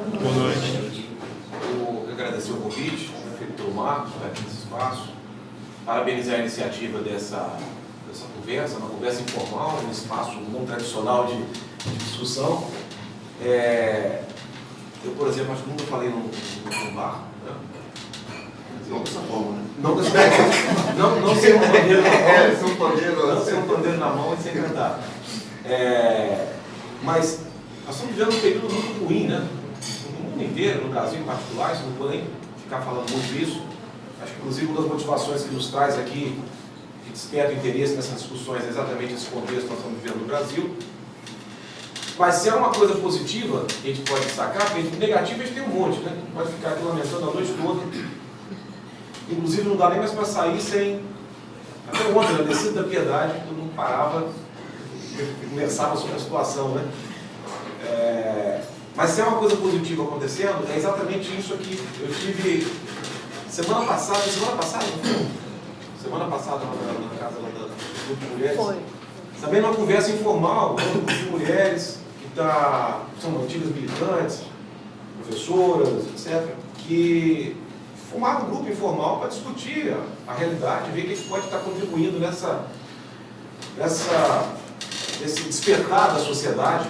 Boa noite. Eu agradecer o convite, feito pelo Marcos, por aqui nesse espaço. Parabenizar a iniciativa dessa conversa, uma conversa informal, um espaço não tradicional de discussão. Eu, por exemplo, acho que nunca falei num bar. Né? Não dessa forma, né? Não dessa forma. Não ser um pandeiro na mão. Ser um pandeiro, Não ser um pandeiro na mão e sem cantar. Mas nós estamos vivendo um período muito ruim, né? No mundo inteiro, no Brasil em particular, isso não vou nem ficar falando muito disso. Acho que, inclusive, uma das motivações que nos traz aqui, que desperta o interesse nessas discussões, é exatamente esse contexto que nós estamos vivendo no Brasil. Mas se é uma coisa positiva, que a gente pode destacar, porque negativa a gente tem um monte, né? A gente pode ficar aqui lamentando a noite toda. Inclusive, não dá nem mais para sair sem... Até ontem, na descida da Piedade, todo mundo parava e conversava sobre a situação, né? Mas se é uma coisa positiva acontecendo, é exatamente isso aqui. Eu tive semana passada lá na casa lá do grupo de mulheres, Foi. também numa conversa informal, com um grupo de mulheres que são antigas militantes, professoras, etc., que formaram um grupo informal para discutir a realidade, ver o que pode estar contribuindo nesse despertar da sociedade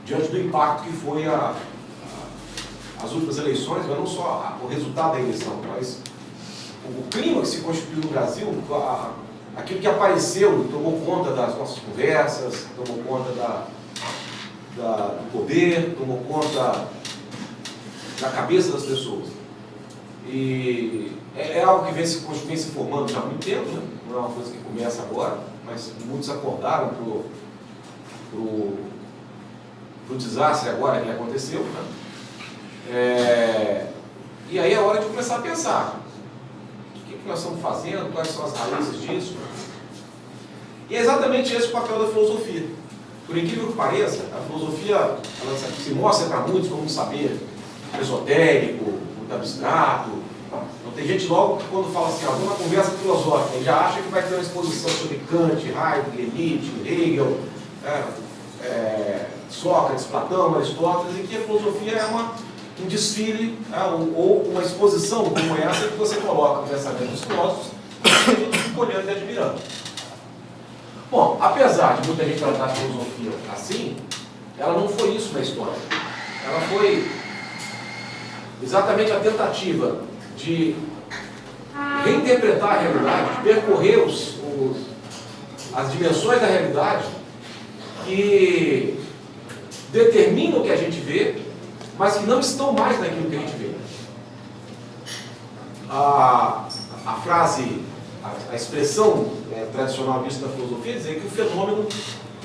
diante do impacto que foi as últimas eleições, mas não só o resultado da eleição, mas o clima que se constituiu no Brasil, aquilo que apareceu, tomou conta das nossas conversas, tomou conta do poder, tomou conta da cabeça das pessoas. E é algo que vem se formando já há muito tempo, né? Não é uma coisa que começa agora, mas muitos acordaram para o desastre agora que aconteceu, né? E aí é hora de começar a pensar o que nós estamos fazendo, quais são as raízes disso. E é exatamente esse o papel da filosofia. Por incrível que pareça, a filosofia ela se mostra para muitos como um saber esotérico, muito abstrato. Então, tem gente logo que quando fala assim, alguma conversa filosófica, ele já acha que vai ter uma exposição sobre Kant, Heidegger, Nietzsche, Hegel, Sócrates, Platão, Aristóteles, e que a filosofia é um desfile ou uma exposição como essa que você coloca no pensamento dos filósofos e a gente fica olhando e admirando. Bom, apesar de muita gente tratar a filosofia assim, ela não foi isso na história. Ela foi exatamente a tentativa de reinterpretar a realidade, de percorrer as dimensões da realidade que determinam o que a gente vê, mas que não estão mais naquilo que a gente vê. A frase, a expressão tradicional disso da filosofia é dizer que o fenômeno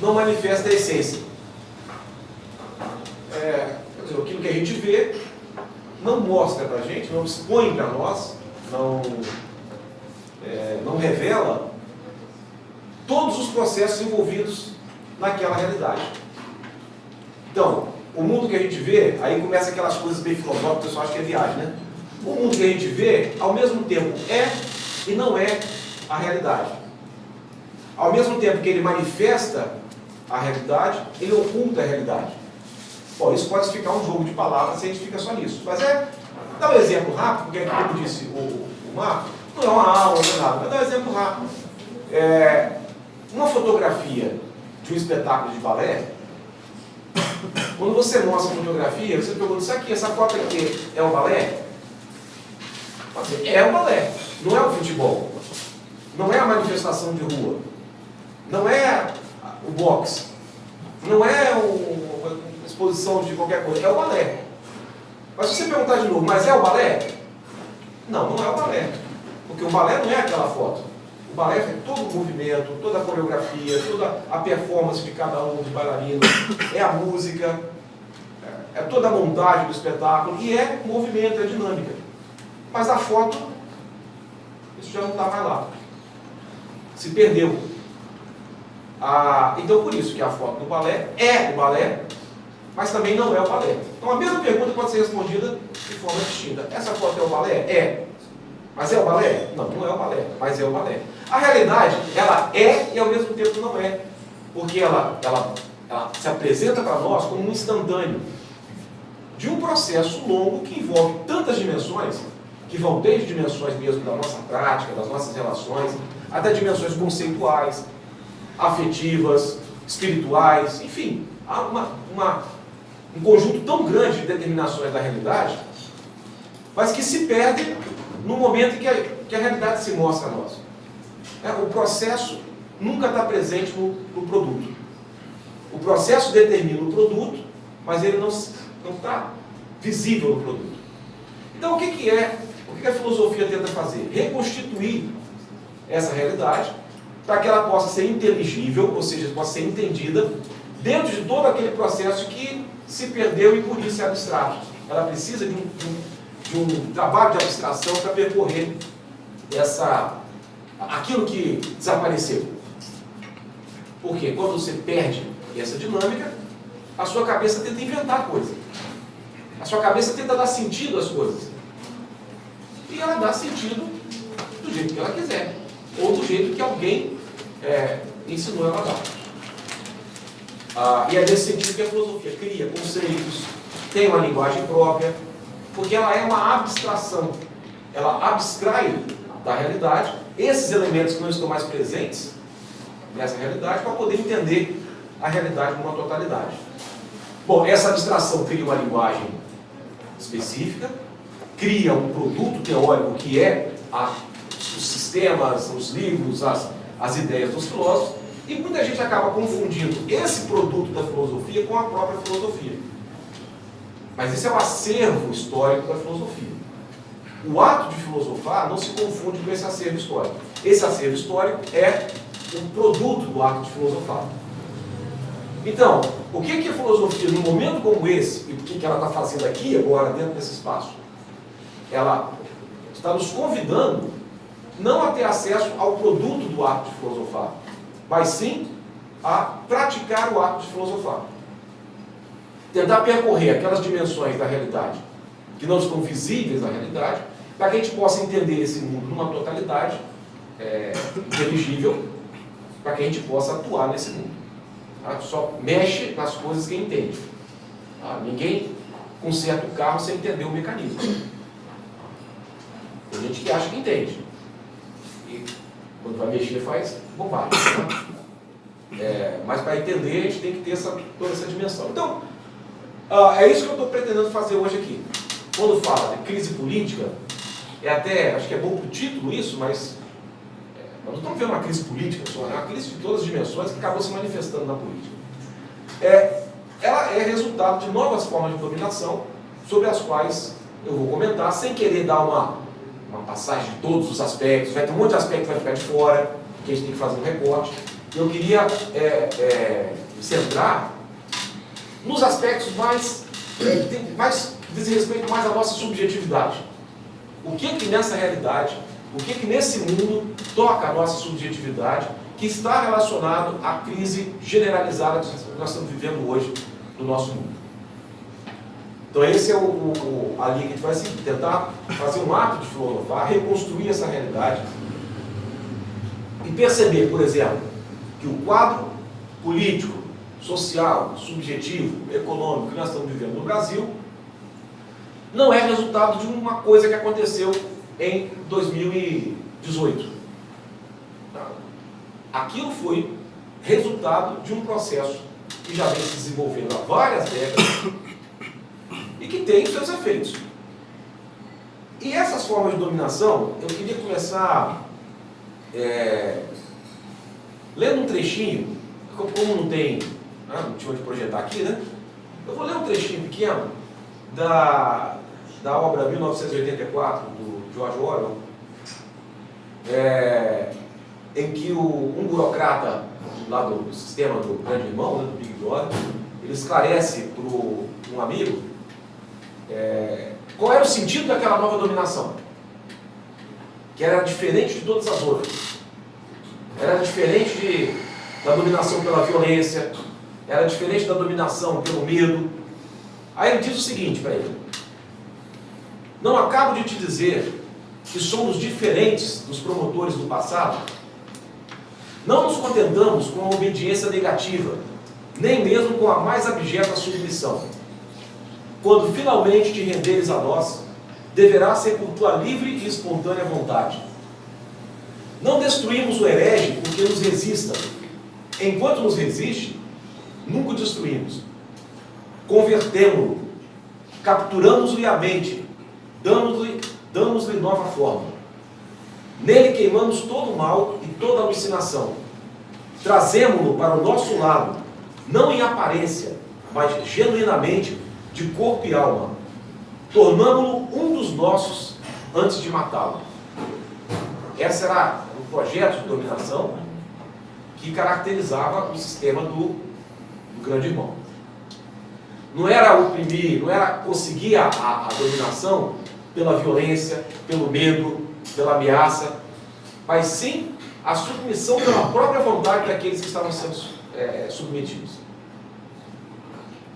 não manifesta a essência. Quer dizer, aquilo que a gente vê não mostra para a gente, não expõe para nós, não revela todos os processos envolvidos naquela realidade. Então, o mundo que a gente vê, aí começa aquelas coisas bem filosóficas, o pessoal acha que é viagem, né? O mundo que a gente vê, ao mesmo tempo é e não é a realidade. Ao mesmo tempo que ele manifesta a realidade, ele oculta a realidade. Bom, isso pode ficar um jogo de palavras se a gente fica só nisso. Mas dá um exemplo rápido, porque como disse o Marco, não é uma aula, não é nada, mas dá um exemplo rápido. Uma fotografia de um espetáculo de balé, quando você mostra a fotografia, você pergunta, isso aqui, essa foto aqui é o balé? É o balé, não é o futebol, não é a manifestação de rua, não é o boxe, não é uma exposição de qualquer coisa, é o balé. Mas se você perguntar de novo, mas é o balé? Não, não é o balé, porque o balé não é aquela foto. O balé é todo o movimento, toda a coreografia, toda a performance de cada um dos bailarinos, é a música, é toda a montagem do espetáculo, e é movimento, é dinâmica. Mas a foto, isso já não está mais lá. Se perdeu. Então, por isso que a foto do balé é o balé, mas também não é o balé. Então, a mesma pergunta pode ser respondida de forma distinta. Essa foto é o balé? É. Mas é o balé? Não, não é o balé, mas é o balé. A realidade, ela é e ao mesmo tempo não é. Porque ela se apresenta para nós como um instantâneo. de um processo longo que envolve tantas dimensões, que vão desde dimensões mesmo da nossa prática, das nossas relações, até dimensões conceituais, afetivas, espirituais, enfim, há um conjunto tão grande de determinações da realidade, mas que se perde no momento em que a realidade se mostra a nós. O processo nunca está presente no produto. O processo determina o produto, mas ele não está visível no produto. Então, o que a filosofia tenta fazer? Reconstituir essa realidade para que ela possa ser inteligível, ou seja, possa ser entendida dentro de todo aquele processo que se perdeu e por isso é abstrato. Ela precisa de um trabalho de abstração para percorrer aquilo que desapareceu. Porque quando você perde essa dinâmica, a sua cabeça tenta inventar coisas. A sua cabeça tenta dar sentido às coisas. E ela dá sentido do jeito que ela quiser. Ou do jeito que alguém ensinou ela a dar. E é nesse sentido que a filosofia cria conceitos, tem uma linguagem própria, porque ela é uma abstração. Ela abstrai da realidade esses elementos que não estão mais presentes nessa realidade para poder entender a realidade numa totalidade. Bom, essa abstração cria uma linguagem específica, cria um produto teórico que é os sistemas, os livros, as ideias dos filósofos, e muita gente acaba confundindo esse produto da filosofia com a própria filosofia. Mas esse é o acervo histórico da filosofia. O ato de filosofar não se confunde com esse acervo histórico. Esse acervo histórico é um produto do ato de filosofar. Então, o que a filosofia, num momento como esse, e o que ela está fazendo aqui agora, dentro desse espaço? Ela está nos convidando não a ter acesso ao produto do ato de filosofar, mas sim a praticar o ato de filosofar. Tentar percorrer aquelas dimensões da realidade que não estão visíveis na realidade, para que a gente possa entender esse mundo numa totalidade inteligível, para que a gente possa atuar nesse mundo. Só mexe nas coisas que entende. Ninguém conserta o carro sem entender o mecanismo. Tem gente que acha que entende. E quando vai mexer faz bobagem. Mas para entender a gente tem que ter toda essa dimensão. Então, é isso que eu estou pretendendo fazer hoje aqui. Quando fala de crise política, acho que é bom para o título isso, mas nós não estamos vendo uma crise política só, é uma crise de todas as dimensões que acabou se manifestando na política. Ela é resultado de novas formas de dominação, sobre as quais eu vou comentar, sem querer dar uma passagem de todos os aspectos. Vai ter um monte de aspectos que vai ficar de fora, que a gente tem que fazer um recorte. Eu queria centrar nos aspectos que dizem respeito mais à nossa subjetividade. O que nessa realidade, o que nesse mundo toca a nossa subjetividade, que está relacionado à crise generalizada que nós estamos vivendo hoje no nosso mundo. Então esse é a linha que a gente vai seguir, tentar fazer um ato de filosofar, reconstruir essa realidade e perceber, por exemplo, que o quadro político, social, subjetivo, econômico que nós estamos vivendo no Brasil não é resultado de uma coisa que aconteceu em 2018. Aquilo foi resultado de um processo que já vem se desenvolvendo há várias décadas e que tem seus efeitos. E essas formas de dominação, eu queria começar lendo um trechinho, como não tinha onde projetar aqui, né? Eu vou ler um trechinho pequeno da obra 1984, do George Orwell, em que um burocrata lá do sistema do Grande Irmão, do Big Brother, ele esclarece para um amigo qual era o sentido daquela nova dominação, que era diferente de todas as outras. Era diferente da dominação pela violência, era diferente da dominação pelo medo. Aí ele diz o seguinte para ele: não acabo de te dizer que somos diferentes dos promotores do passado? Não nos contentamos com a obediência negativa, nem mesmo com a mais abjeta submissão. quando finalmente te renderes a nós, deverá ser por tua livre e espontânea vontade. Não destruímos o herege porque nos resista. Enquanto nos resiste, nunca o destruímos. Convertemo-lo, capturamos-lhe a mente, damos-lhe nova forma. Nele queimamos todo o mal e toda alucinação. Trazemo-lo para o nosso lado, não em aparência, mas genuinamente, de corpo e alma. Tornamo-lo um dos nossos antes de matá-lo. Esse era o projeto de dominação que caracterizava o sistema do grande irmão. Não era oprimir, não era conseguir a dominação pela violência, pelo medo, pela ameaça, mas sim a submissão pela própria vontade daqueles que estavam sendo submetidos.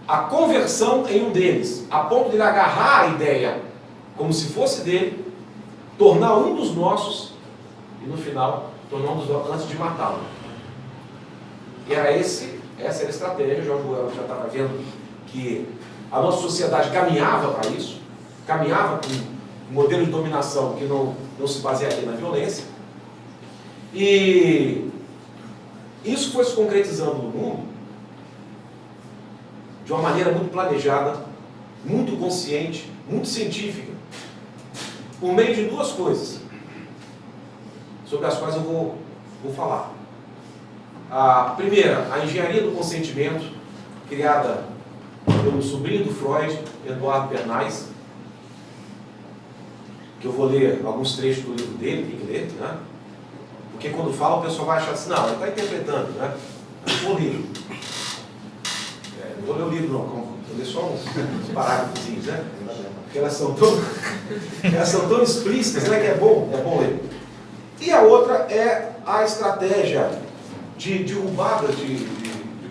A conversão em um deles, a ponto de ele agarrar a ideia como se fosse dele, tornar um dos nossos e no final tornar um dos nossos antes de matá-lo. E era essa era a estratégia. Jorge Orwell já estava vendo que a nossa sociedade caminhava para isso, caminhava com um modelo de dominação que não se basearia na violência, e isso foi se concretizando no mundo de uma maneira muito planejada, muito consciente, muito científica, por meio de duas coisas, sobre as quais eu vou falar. A primeira, a engenharia do consentimento, criada pelo sobrinho do Freud, Eduardo Bernays, que eu vou ler alguns trechos do livro dele, tem que ler, né? Porque quando fala o pessoal vai achar assim, não, ele está interpretando, né? Eu vou ler. Não vou ler o livro não, vou ler só uns parágrafos, né? Porque elas são tão explícitas, né, que é bom ler. E a outra é a estratégia de derrubada de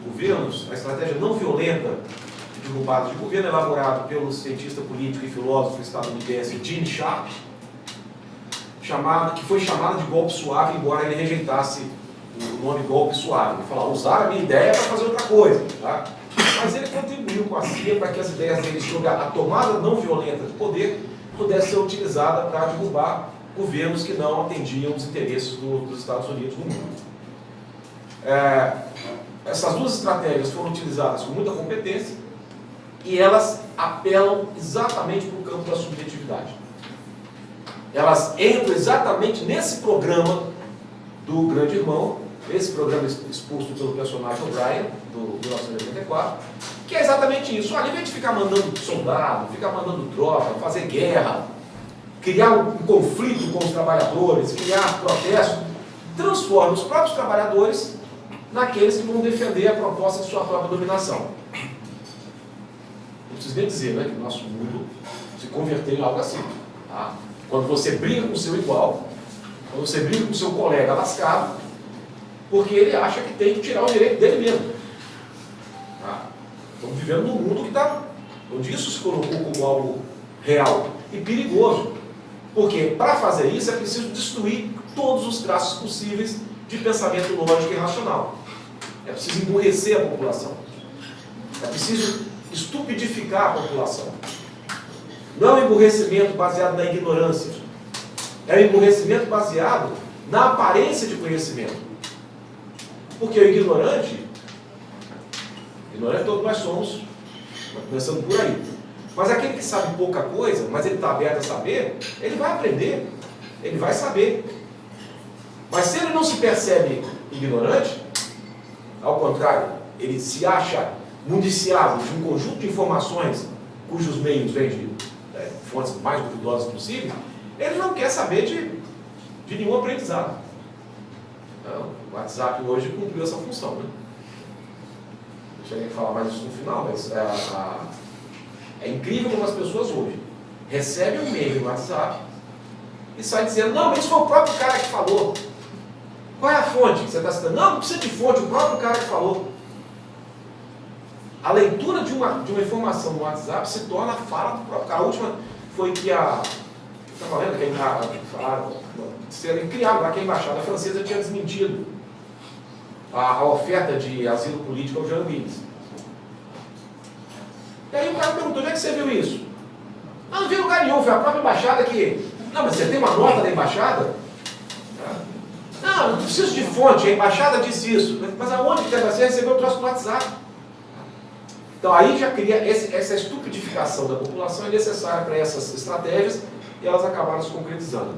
governos, a estratégia não violenta de derrubada de governo, elaborado pelo cientista político e filósofo estadunidense Gene Sharp, que foi chamada de golpe suave, embora ele rejeitasse o nome golpe suave. Ele falou, usar a minha ideia para fazer outra coisa. Tá? Mas ele contribuiu com a CIA para que as ideias dele sobre a tomada não violenta de poder pudesse ser utilizada para derrubar governos que não atendiam os interesses dos Estados Unidos no mundo. Essas duas estratégias foram utilizadas com muita competência e elas apelam exatamente para o campo da subjetividade. Elas entram exatamente nesse programa do Grande Irmão, esse programa exposto pelo personagem O'Brien, do 1984, que é exatamente isso. Olha, em vez de ficar mandando soldado, ficar mandando tropa, fazer guerra, criar um conflito com os trabalhadores, criar protesto, transforma os próprios trabalhadores naqueles que vão defender a proposta de sua própria dominação. Não preciso nem dizer, né, que o nosso mundo se converteu em algo assim. Tá? Quando você briga com o seu igual, quando você briga com o seu colega lascado, porque ele acha que tem que tirar o direito dele mesmo. Tá? Estamos vivendo num mundo onde isso se colocou como algo real e perigoso. Porque para fazer isso é preciso destruir todos os traços possíveis de pensamento lógico e racional. É preciso emburrecer a população. É preciso estupidificar a população. Não é um emburrecimento baseado na ignorância. É um emburrecimento baseado na aparência de conhecimento. Porque o ignorante todos nós somos, começando por aí. Mas aquele que sabe pouca coisa, mas ele está aberto a saber, ele vai aprender, ele vai saber. Mas se ele não se percebe ignorante, ao contrário, ele se acha mundiciado de um conjunto de informações cujos meios vêm de fontes mais duvidosas possíveis, ele não quer saber de nenhum aprendizado. Então, o WhatsApp hoje cumpriu essa função, né? Deixa eu falar mais isso no final, mas é incrível como as pessoas hoje recebem um e-mail no WhatsApp e saem dizendo, não, mas isso foi o próprio cara que falou. Qual é a fonte que você está citando? Não precisa de fonte, o próprio cara que falou. A leitura de uma informação no WhatsApp se torna a fala do próprio cara. A última foi que estava lendo que criado lá que a embaixada francesa tinha desmentido a oferta de asilo político ao Jean Willis. E aí o cara perguntou, onde é que você viu isso? Ah, não vi lugar nenhum, foi a própria embaixada que... Não, mas você tem uma nota da embaixada? Não, não preciso de fonte, a embaixada disse isso. Mas aonde que você recebeu o troço no WhatsApp? Então aí já cria essa estupidificação da população, é necessária para essas estratégias e elas acabaram se concretizando.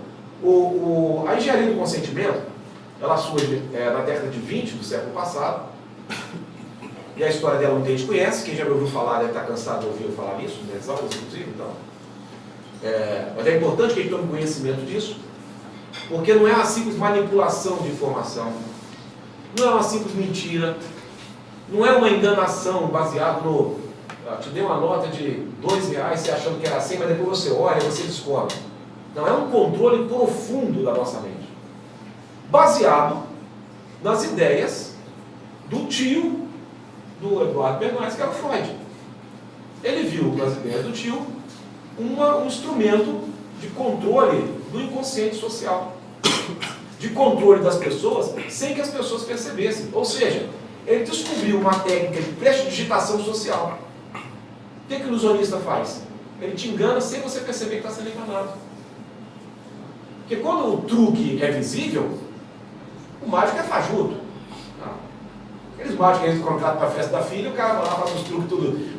A engenharia do consentimento, ela surge na década de 20 do século passado, e a história dela muita gente conhece, quem já me ouviu falar deve estar cansado de ouvir eu falar nisso, nas aulas inclusive, então. Mas é importante que a gente tome conhecimento disso, porque não é uma simples manipulação de informação, não é uma simples mentira, não é uma enganação baseada no... te dei uma nota de R$2, você achando que era 100, mas depois você olha e você descobre. Não, é um controle profundo da nossa mente, baseado nas ideias do tio do Eduardo Bernardes, que era o Freud. Ele viu nas ideias do tio um instrumento de controle do inconsciente social, de controle das pessoas sem que as pessoas percebessem. Ou seja, ele descobriu uma técnica de prestidigitação social. O que o ilusionista faz? Ele te engana sem você perceber que está sendo enganado. Porque quando o truque é visível, o mágico é fajuto. Aqueles mágicos que a gente contrata para a festa da filha, o cara vai lá, faz os truques tudo.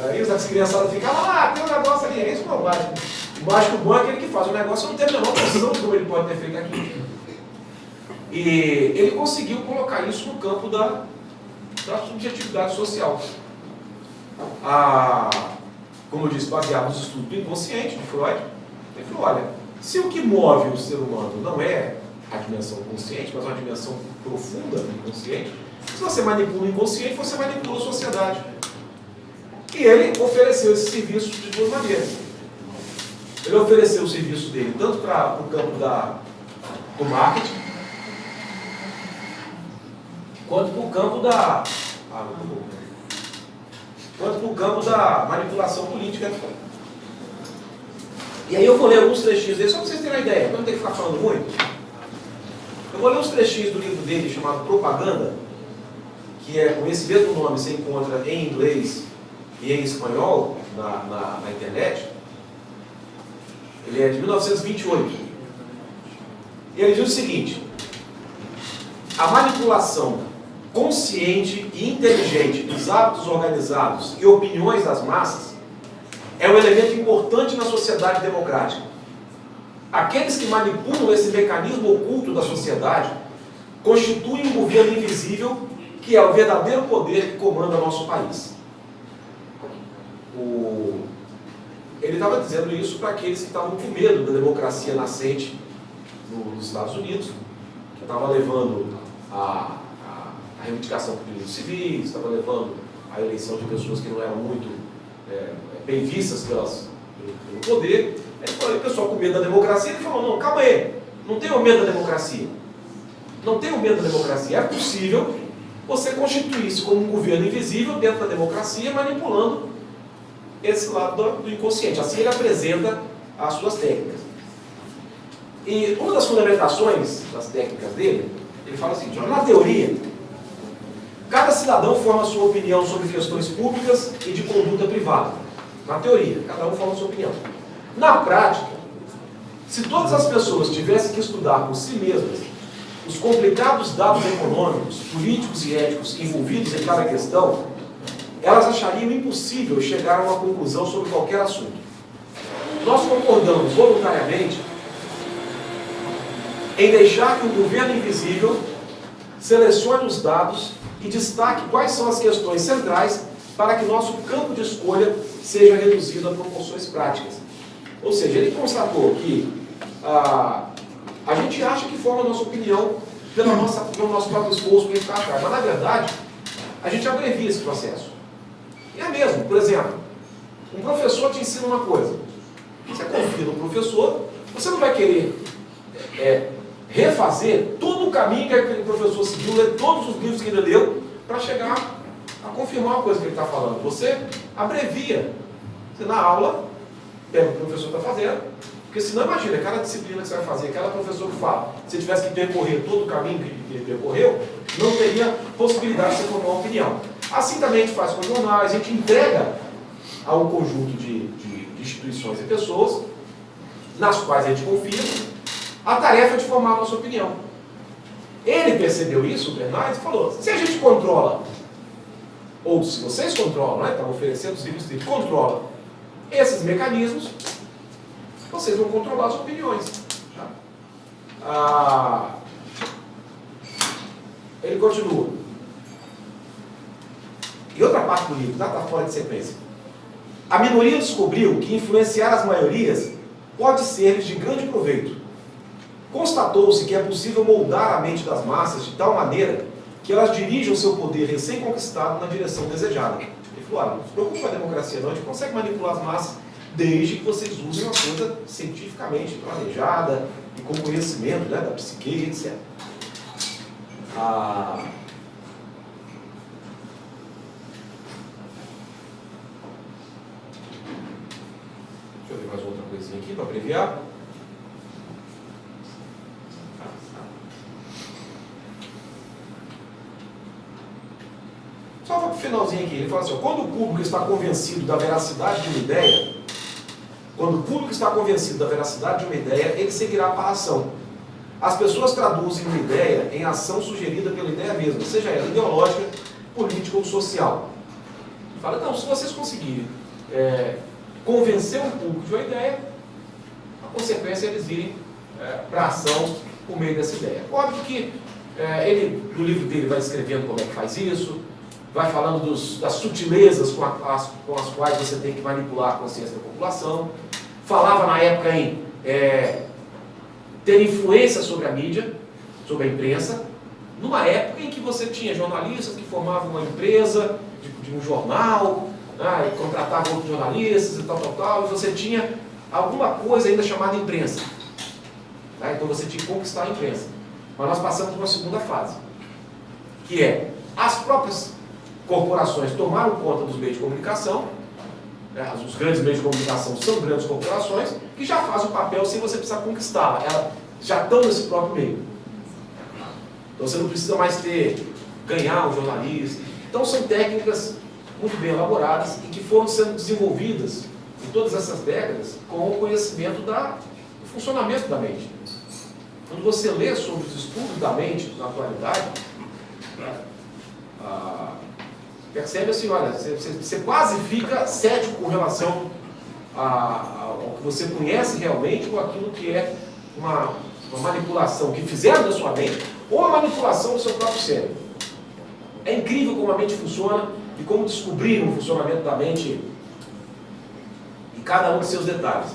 Aí as criançadas ficam lá, tem um negócio ali, é isso não é o mágico. O mágico bom é aquele que faz o negócio, não tem a menor noção de como ele pode ter feito aquilo. E ele conseguiu colocar isso no campo da subjetividade social. Como eu disse, baseado nos estudos do inconsciente de Freud, ele falou, olha, se o que move o ser humano não é a dimensão consciente, mas uma dimensão profunda do inconsciente, se você manipula o inconsciente, você manipula a sociedade. E ele ofereceu esse serviço de duas maneiras. Ele ofereceu o serviço dele tanto para o campo do marketing, quanto para o campo da manipulação política. E aí eu vou ler alguns trechinhos dele, só para vocês terem uma ideia, para não ter que ficar falando muito. Eu vou ler uns trechinhos do livro dele chamado Propaganda, que é com esse mesmo nome, você encontra em inglês e em espanhol na internet. Ele é de 1928. E ele diz o seguinte: a manipulação consciente e inteligente dos hábitos organizados e opiniões das massas é um elemento importante na sociedade democrática. Aqueles que manipulam esse mecanismo oculto da sociedade constituem um governo invisível que é o verdadeiro poder que comanda nosso país. Ele estava dizendo isso para aqueles que estavam com medo da democracia nascente nos Estados Unidos, que estava levando a reivindicação por direitos civis, estava levando a eleição de pessoas que não eram muito bem vistas pelo poder. Ele falou, o pessoal com medo da democracia, ele falou, não, calma aí, não tenham medo da democracia. Não tenham medo da democracia. É possível você constituir-se como um governo invisível dentro da democracia, manipulando esse lado do inconsciente. Assim ele apresenta as suas técnicas. E uma das fundamentações das técnicas dele, ele fala assim, na teoria, cada cidadão forma a sua opinião sobre questões públicas e de conduta privada. Na teoria, cada um forma a sua opinião. Na prática, se todas as pessoas tivessem que estudar por si mesmas os complicados dados econômicos, políticos e éticos envolvidos em cada questão, elas achariam impossível chegar a uma conclusão sobre qualquer assunto. Nós concordamos voluntariamente em deixar que o governo invisível selecione os dados e destaque quais são as questões centrais para que nosso campo de escolha seja reduzido a proporções práticas. Ou seja, ele constatou que a gente acha que forma a nossa opinião pelo nosso próprio esforço que a gente está atrás, mas na verdade a gente abrevia esse processo. E é mesmo, por exemplo, um professor te ensina uma coisa, você confia no professor, você não vai querer refazer todo o caminho que aquele professor seguiu, ler todos os livros que ele leu, para chegar a confirmar uma coisa que ele está falando. Você abrevia. Você na aula, pega o que o professor está fazendo, porque senão imagina, cada disciplina que você vai fazer, cada professor que fala, se tivesse que percorrer todo o caminho que ele percorreu, não teria possibilidade de você formar uma opinião. Assim também a gente faz com os jornais, a gente entrega a um conjunto de instituições e pessoas, nas quais a gente confia, a tarefa é de formar a nossa opinião. Ele percebeu isso, o Bernardes, e falou, se a gente controla, ou se vocês controlam, né, estão oferecendo o serviço dele, controla esses mecanismos, vocês vão controlar as opiniões. Ele continua. E outra parte do livro, está fora de sequência. A minoria descobriu que influenciar as maiorias pode ser de grande proveito. Constatou-se que é possível moldar a mente das massas de tal maneira que elas dirijam seu poder recém-conquistado na direção desejada. Ele falou, não se preocupe com a democracia não, a gente consegue manipular as massas desde que vocês usem uma coisa cientificamente planejada e com conhecimento, né, da psique, etc. Deixa eu ver mais outra coisinha aqui para abreviar. Só para o finalzinho aqui, ele fala assim, ó, quando o público está convencido da veracidade de uma ideia, ele seguirá para a ação. As pessoas traduzem uma ideia em ação sugerida pela ideia mesma, seja ela ideológica, política ou social. Fala, então, se vocês conseguirem convencer um público de uma ideia, a consequência é eles irem para a ação por meio dessa ideia. Óbvio que ele, no livro dele, vai escrevendo como é que faz isso, vai falando das sutilezas com as quais você tem que manipular a consciência da população. Falava na época em ter influência sobre a mídia, sobre a imprensa, numa época em que você tinha jornalistas que formavam uma empresa de um jornal, né, e contratavam outros jornalistas e tal, e você tinha alguma coisa ainda chamada imprensa. Tá? Então você tinha que conquistar a imprensa. Mas nós passamos para uma segunda fase, que é as próprias corporações tomaram conta dos meios de comunicação, né, os grandes meios de comunicação são grandes corporações, que já fazem o papel sem você precisar conquistá-la, elas já estão nesse próprio meio. Então você não precisa mais ganhar um jornalista. Então são técnicas muito bem elaboradas e que foram sendo desenvolvidas em todas essas décadas com o conhecimento do funcionamento da mente. Quando você lê sobre os estudos da mente na atualidade, percebe assim, olha, você quase fica cético com relação ao que você conhece realmente com aquilo que é uma manipulação que fizeram da sua mente ou a manipulação do seu próprio cérebro. É incrível como a mente funciona e como descobriram o funcionamento da mente em cada um de seus detalhes.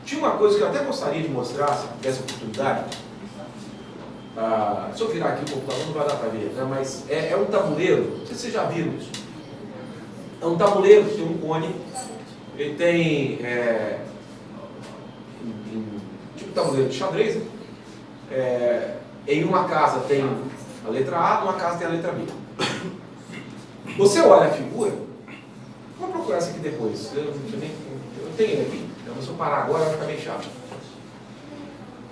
Tinha uma coisa que eu até gostaria de mostrar, se tivesse oportunidade. Se eu virar aqui o computador não vai dar para ver, né? Mas é um tabuleiro, não sei se vocês já viram isso. É um tabuleiro que tem um cone, ele tem tipo tabuleiro de xadrez, né? Em uma casa tem a letra A, numa casa tem a letra B. Você olha a figura, vou procurar isso aqui depois, eu tenho ele aqui, então, se eu parar agora vai ficar meio chato.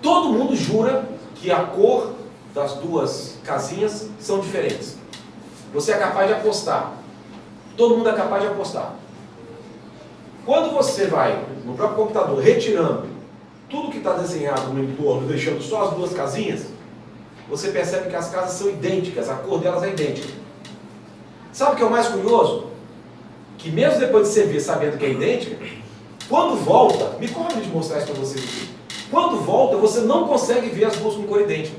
Todo mundo jura que a cor das duas casinhas são diferentes. Você é capaz de apostar. Todo mundo é capaz de apostar. Quando você vai no próprio computador retirando tudo que está desenhado no entorno, deixando só as duas casinhas, você percebe que as casas são idênticas, a cor delas é idêntica. Sabe o que é o mais curioso? Que mesmo depois de você ver sabendo que é idêntica, quando volta, me corre de mostrar isso para vocês aqui. Quando volta, você não consegue ver as duas com cor idêntica.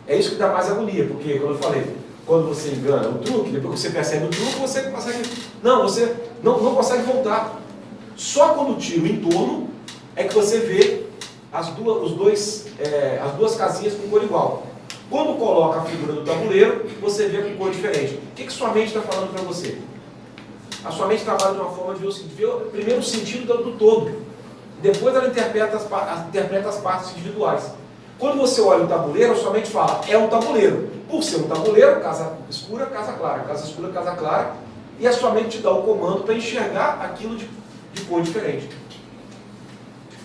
É isso que dá mais agonia, porque, como eu falei, quando você engana o truque, depois que você percebe o truque, você consegue... Não, você não consegue voltar. Só quando tira o entorno é que você vê as duas casinhas com cor igual. Quando coloca a figura do tabuleiro, você vê com cor diferente. O que sua mente está falando para você? A sua mente trabalha de uma forma de ver primeiro o sentido do todo. Depois ela interpreta as partes individuais. Quando você olha o tabuleiro, a sua mente fala, é um tabuleiro. Por ser um tabuleiro, casa escura, casa clara, casa escura, casa clara, e a sua mente te dá o comando para enxergar aquilo de cor diferente.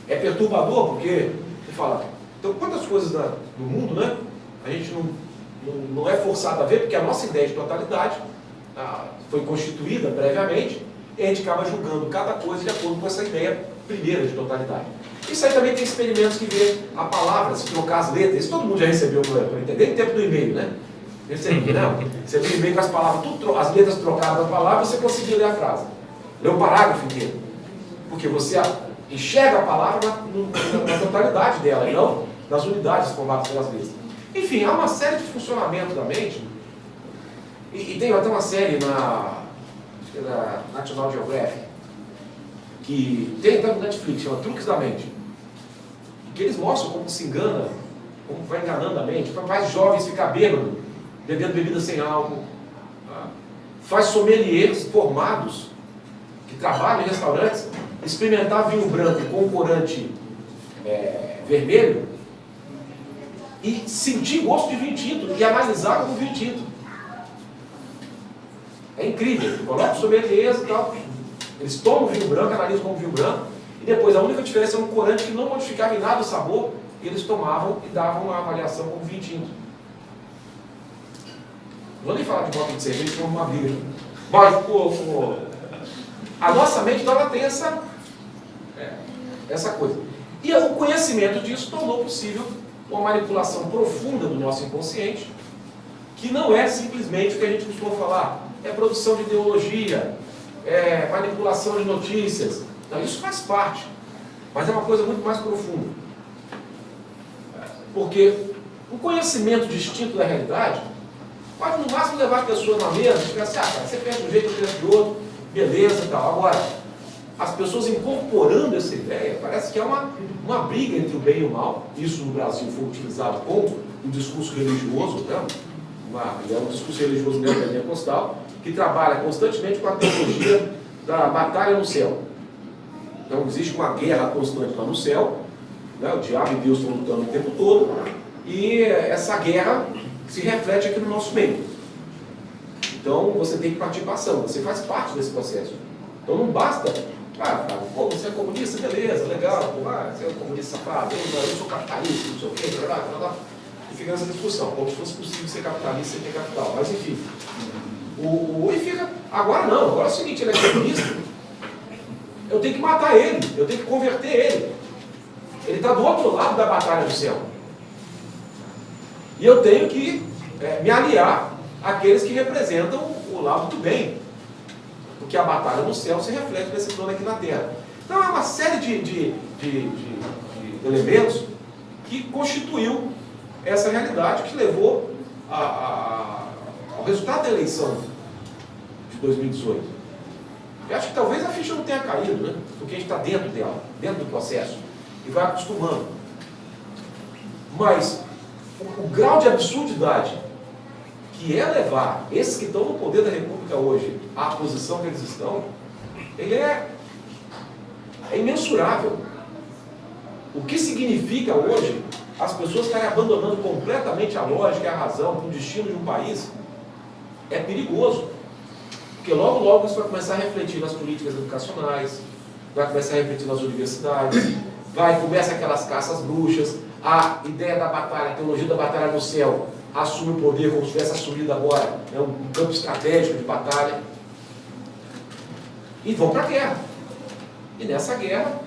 É perturbador porque você fala, então quantas coisas do mundo, né, a gente não é forçado a ver, porque a nossa ideia de totalidade foi constituída previamente, e a gente acaba julgando cada coisa de acordo com essa ideia primeira de totalidade. Isso aí também tem experimentos que vê a palavra, se trocar as letras, isso todo mundo já recebeu por entender, no tempo do e-mail, né? Você viu o e-mail com as palavras, as letras trocadas das palavras, você conseguia ler a frase, ler o parágrafo inteiro, porque você enxerga a palavra na totalidade dela, e não nas unidades formadas pelas letras. Enfim, há uma série de funcionamentos da mente, e tem até uma série na National Geographic, que tem até no Netflix, chama Truques da Mente, que eles mostram como se engana, como vai enganando a mente, faz jovens ficar bêbados, bebendo bebida sem álcool, faz sommeliers formados, que trabalham em restaurantes, experimentar vinho branco com corante vermelho, e sentir gosto de vinho tinto, e analisar como vinho tinto. É incrível, coloca sommeliers e tal, eles tomam vinho branco, analisam como vinho branco, e depois a única diferença é um corante que não modificava em nada o sabor, e eles tomavam e davam uma avaliação como vinho tinto. Não vou nem falar de boca de cerveja, como uma briga. Mas, a nossa mente, então, ela tem essa coisa. E o conhecimento disso tornou possível uma manipulação profunda do nosso inconsciente, que não é simplesmente o que a gente costuma falar, é produção de ideologia, é manipulação de notícias. Então, isso faz parte, mas é uma coisa muito mais profunda. Porque o conhecimento distinto da realidade pode, no máximo, levar a pessoa na mesa e ficar assim, cara, você pensa de um jeito, eu penso de outro, beleza e tal. Agora, as pessoas incorporando essa ideia, parece que é uma briga entre o bem e o mal. Isso no Brasil foi utilizado como um discurso religioso, né? É um discurso religioso neopentecostal, que trabalha constantemente com a teologia da batalha no céu. Então existe uma guerra constante lá no céu, né? O diabo e Deus estão lutando o tempo todo, e essa guerra se reflete aqui no nosso meio. Então você tem que partir para ação, você faz parte desse processo. Então não basta, você é comunista, beleza, legal, você é comunista safado, eu sou capitalista, não sei o quê, e fica nessa discussão, como se fosse possível ser capitalista sem ter capital, mas enfim. E fica, agora não, agora é o seguinte, ele é comunista, eu tenho que matar ele, eu tenho que converter ele. Ele está do outro lado da batalha do céu. E eu tenho que me aliar àqueles que representam o lado do bem. Porque a batalha no céu se reflete nesse plano aqui na Terra. Então é uma série de elementos que constituiu essa realidade que levou ao resultado da eleição de 2018. Eu acho que talvez a ficha não tenha caído, né? Porque a gente está dentro dela, dentro do processo, e vai acostumando. Mas o grau de absurdidade que é levar esses que estão no poder da República hoje à posição que eles estão, ele é imensurável. O que significa hoje as pessoas estarem abandonando completamente a lógica e a razão para o destino de um país é perigoso. Porque logo, logo isso vai começar a refletir nas políticas educacionais, vai começar a refletir nas universidades, começa aquelas caças bruxas, a ideia da batalha, a teologia da batalha no céu, assume o poder como se tivesse assumido agora, é um campo estratégico de batalha, e vão para a guerra. E nessa guerra,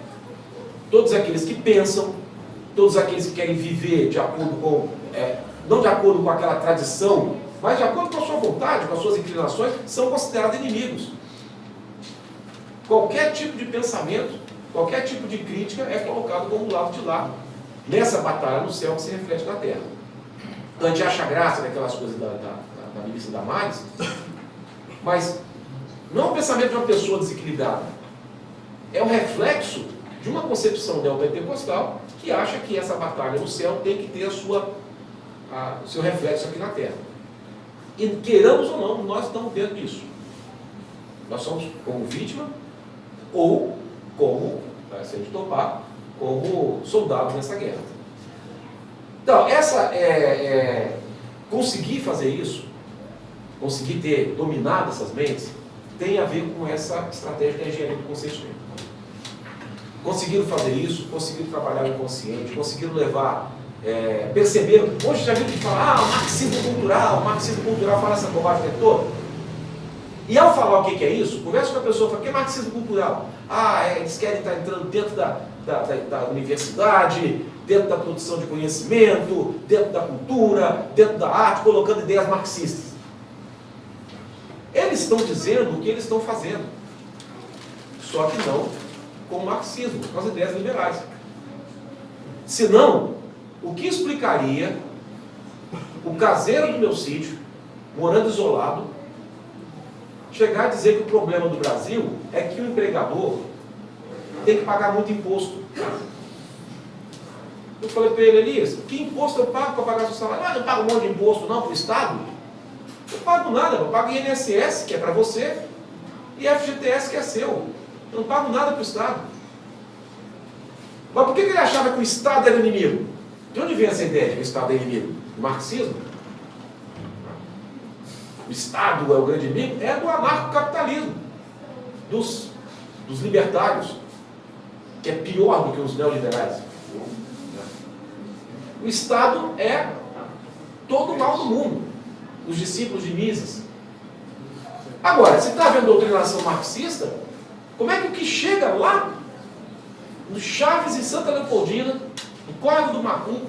todos aqueles que pensam, todos aqueles que querem viver de acordo com, não de acordo com aquela tradição, mas de acordo com a sua vontade, com as suas inclinações, são considerados inimigos. Qualquer tipo de pensamento, qualquer tipo de crítica é colocado como lado de lá, nessa batalha no céu que se reflete na terra. Então a gente acha graça daquelas coisas da milícia da Maris, mas não é o pensamento de uma pessoa desequilibrada, é o reflexo de uma concepção neopentecostal que acha que essa batalha no céu tem que ter o seu reflexo aqui na terra. E queiramos ou não, nós estamos dentro disso. Nós somos como vítima ou como, se a gente topar, como soldados nessa guerra. Então, conseguir fazer isso, conseguir ter dominado essas mentes, tem a ver com essa estratégia da engenharia do conceito. Conseguiram fazer isso, conseguiram trabalhar o inconsciente, conseguiram levar, perceberam. Hoje já viu que fala, o marxismo cultural fala essa bobagem toda. E ao falar o que é isso, conversa com a pessoa e fala, o que é marxismo cultural? Eles querem estar entrando dentro da universidade, dentro da produção de conhecimento, dentro da cultura, dentro da arte, colocando ideias marxistas. Eles estão dizendo o que eles estão fazendo, só que não com o marxismo, com as ideias liberais. Senão, o que explicaria o caseiro do meu sítio, morando isolado, chegar a dizer que o problema do Brasil é que o empregador tem que pagar muito imposto? Eu falei para ele, Elias, que imposto eu pago para pagar seu salário? Eu não pago um monte de imposto não para o Estado. Eu pago nada, eu pago INSS, que é para você, e FGTS, que é seu. Eu não pago nada para o Estado. Mas por que ele achava que o Estado era inimigo? De onde vem essa ideia de que o Estado é inimigo? Do marxismo? O Estado é o grande inimigo? É do anarcocapitalismo, dos libertários, que é pior do que os neoliberais. O Estado é todo o mal do mundo, os discípulos de Mises. Agora, se está vendo doutrinação marxista, como é que o que chega lá, no Chaves e Santa Leopoldina, no Córrego do Macuco,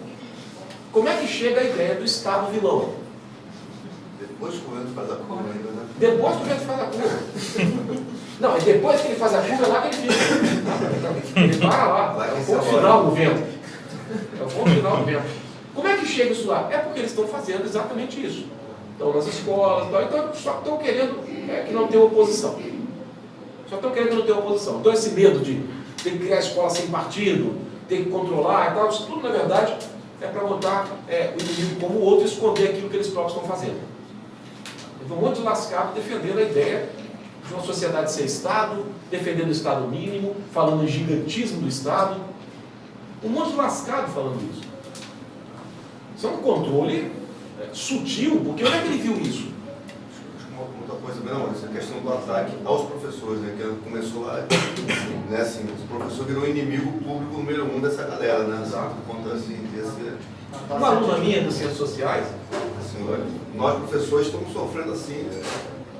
como é que chega a ideia do Estado vilão? Depois que o governo faz a curva ainda, né? Depois que o governo faz a curva. Não, é depois que ele faz a curva, é lá que ele fica. Ele para lá. É o ponto final do vento. É o ponto final do vento. Como é que chega isso lá? É porque eles estão fazendo exatamente isso. Estão nas escolas, então só estão querendo que não tenha oposição. Só estão querendo que não tenha oposição. Então esse medo de ter que criar escola sem partido, ter que controlar e tal, isso tudo, na verdade, é para botar o inimigo como o outro e esconder aquilo que eles próprios estão fazendo. Então, um monte de lascado defendendo a ideia de uma sociedade sem Estado, defendendo o Estado mínimo, falando em gigantismo do Estado. Um monte de lascado falando isso. Isso é um controle sutil, porque onde é que ele viu isso? Outra coisa, não, essa questão do ataque aos professores, né, que começou lá, né, assim, o professor virou inimigo público número 1 dessa galera, né, Exato. por conta, assim, desse... Uma aluna minha das ciências sociais, Assim, nós professores estamos sofrendo, assim,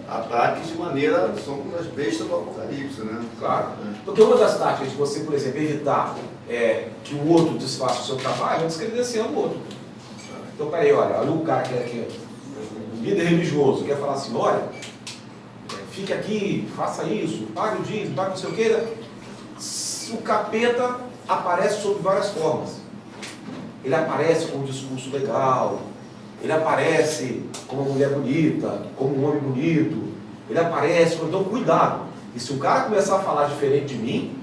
ataques de maneira, são como as bestas do apocalipse, né? claro, porque uma das táticas de você, por exemplo, evitar que o outro desfaça o seu trabalho é descredenciando o outro. Então, peraí, olha o cara que é um líder religioso, quer falar assim, olha, fique aqui, faça isso, pague o dízimo, pague não sei o que. O capeta aparece sob várias formas. Ele aparece com um discurso legal, ele aparece como uma mulher bonita, como um homem bonito, ele aparece, então cuidado. E se o cara começar a falar diferente de mim,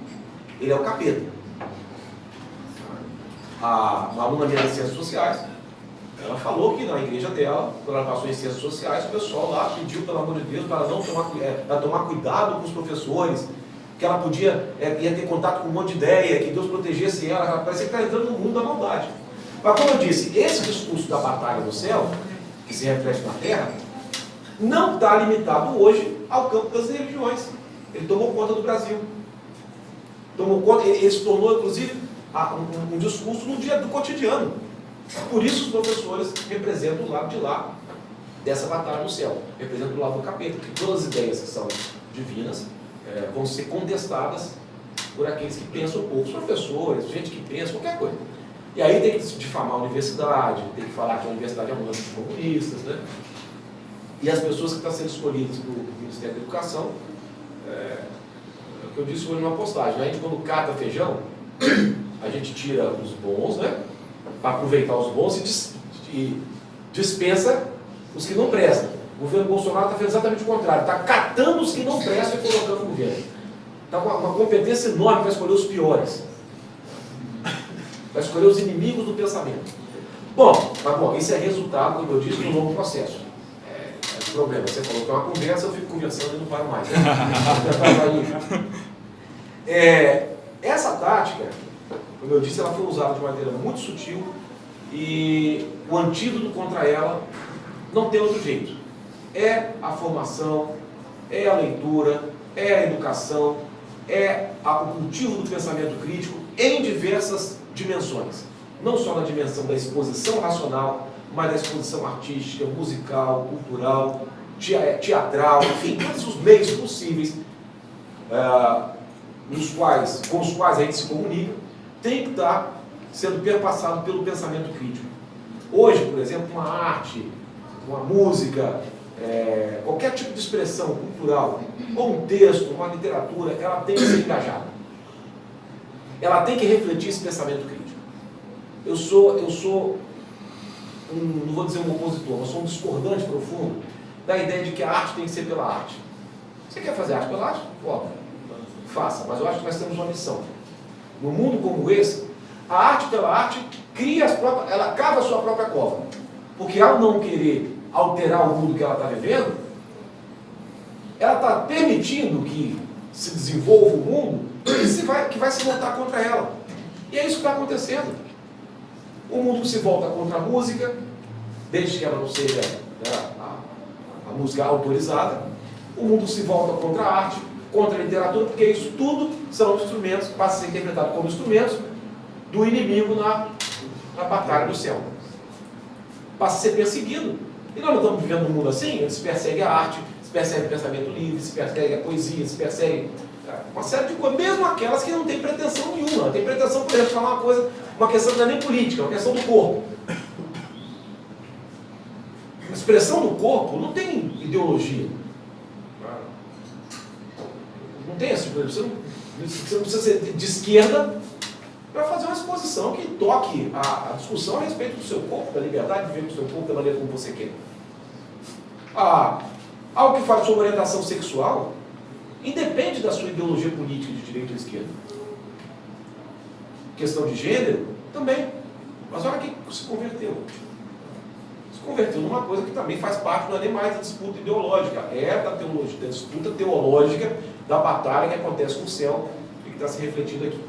ele é o capeta. Uma aluna minha das ciências sociais, ela falou que na igreja dela, quando ela passou em ciências sociais, o pessoal lá pediu, pelo amor de Deus, para não tomar cuidado com os professores, que ela ia ter contato com um monte de ideia, que Deus protegesse ela parecia que está entrando no mundo da maldade. Mas como eu disse, esse discurso da batalha no céu, que se reflete na terra, não está limitado hoje ao campo das religiões. Ele tomou conta do Brasil. Tomou conta, ele se tornou, inclusive, um discurso no dia do cotidiano. Por isso os professores representam o lado de lá dessa batalha no céu. Representam o lado do capeta, porque todas as ideias que são divinas vão ser contestadas por aqueles que pensam pouco, os professores, gente que pensa, qualquer coisa. E aí tem que difamar a universidade, tem que falar que a universidade é um lance de comunistas, né? E as pessoas que estão sendo escolhidas pelo Ministério da Educação, o que eu disse hoje numa postagem, a gente quando cata feijão, a gente tira os bons, né? Para aproveitar os bons e dispensa os que não prestam. O governo Bolsonaro está fazendo exatamente o contrário, está catando os que não prestam e colocando no governo. Está com uma competência enorme para escolher os piores. Vai escolher os inimigos do pensamento. Bom, isso é resultado, como eu disse, de um longo processo. É o problema. Você falou que é uma conversa, eu fico conversando e não paro mais. Essa tática, como eu disse, ela foi usada de maneira muito sutil e o antídoto contra ela não tem outro jeito. É a formação, é a leitura, é a educação, é o cultivo do pensamento crítico em diversas dimensões. Não só na dimensão da exposição racional, mas da exposição artística, musical, cultural, teatral, enfim, todos os meios possíveis com os quais a gente se comunica, tem que estar sendo perpassado pelo pensamento crítico. Hoje, por exemplo, uma arte, uma música, qualquer tipo de expressão cultural, ou um texto, uma literatura, ela tem que ser engajada. Ela tem que refletir esse pensamento crítico. Eu sou não vou dizer um opositor, mas sou um discordante profundo da ideia de que a arte tem que ser pela arte. Você quer fazer arte pela arte? Óbvio, faça, mas eu acho que nós temos uma missão. Num mundo como esse, a arte pela arte ela cava a sua própria cova. Porque ao não querer alterar o mundo que ela está vivendo, ela está permitindo que se desenvolva o mundo que vai se voltar contra ela. E é isso que está acontecendo. O mundo se volta contra a música, desde que ela não seja a música autorizada. O mundo se volta contra a arte, contra a literatura, porque isso tudo são instrumentos, passa a ser interpretado como instrumentos do inimigo na batalha do céu. Passa a ser perseguido. E nós não estamos vivendo num mundo assim, onde se persegue a arte, se persegue o pensamento livre, se persegue a poesia, se persegue uma série de coisas, mesmo aquelas que não têm pretensão nenhuma. Tem pretensão, por exemplo, de falar uma questão não é nem política, é uma questão do corpo. A expressão do corpo não tem ideologia. Não tem essa. Você não precisa ser de esquerda para fazer uma exposição que toque a discussão a respeito do seu corpo, da liberdade de viver com o seu corpo da maneira como você quer. Algo que fala sobre orientação sexual independe da sua ideologia política de direita ou esquerda. Questão de gênero, também. Mas olha que se converteu. Se converteu numa coisa que também faz parte, não é nem mais da disputa ideológica, é da disputa teológica, da batalha que acontece com o céu e que está se refletindo aqui.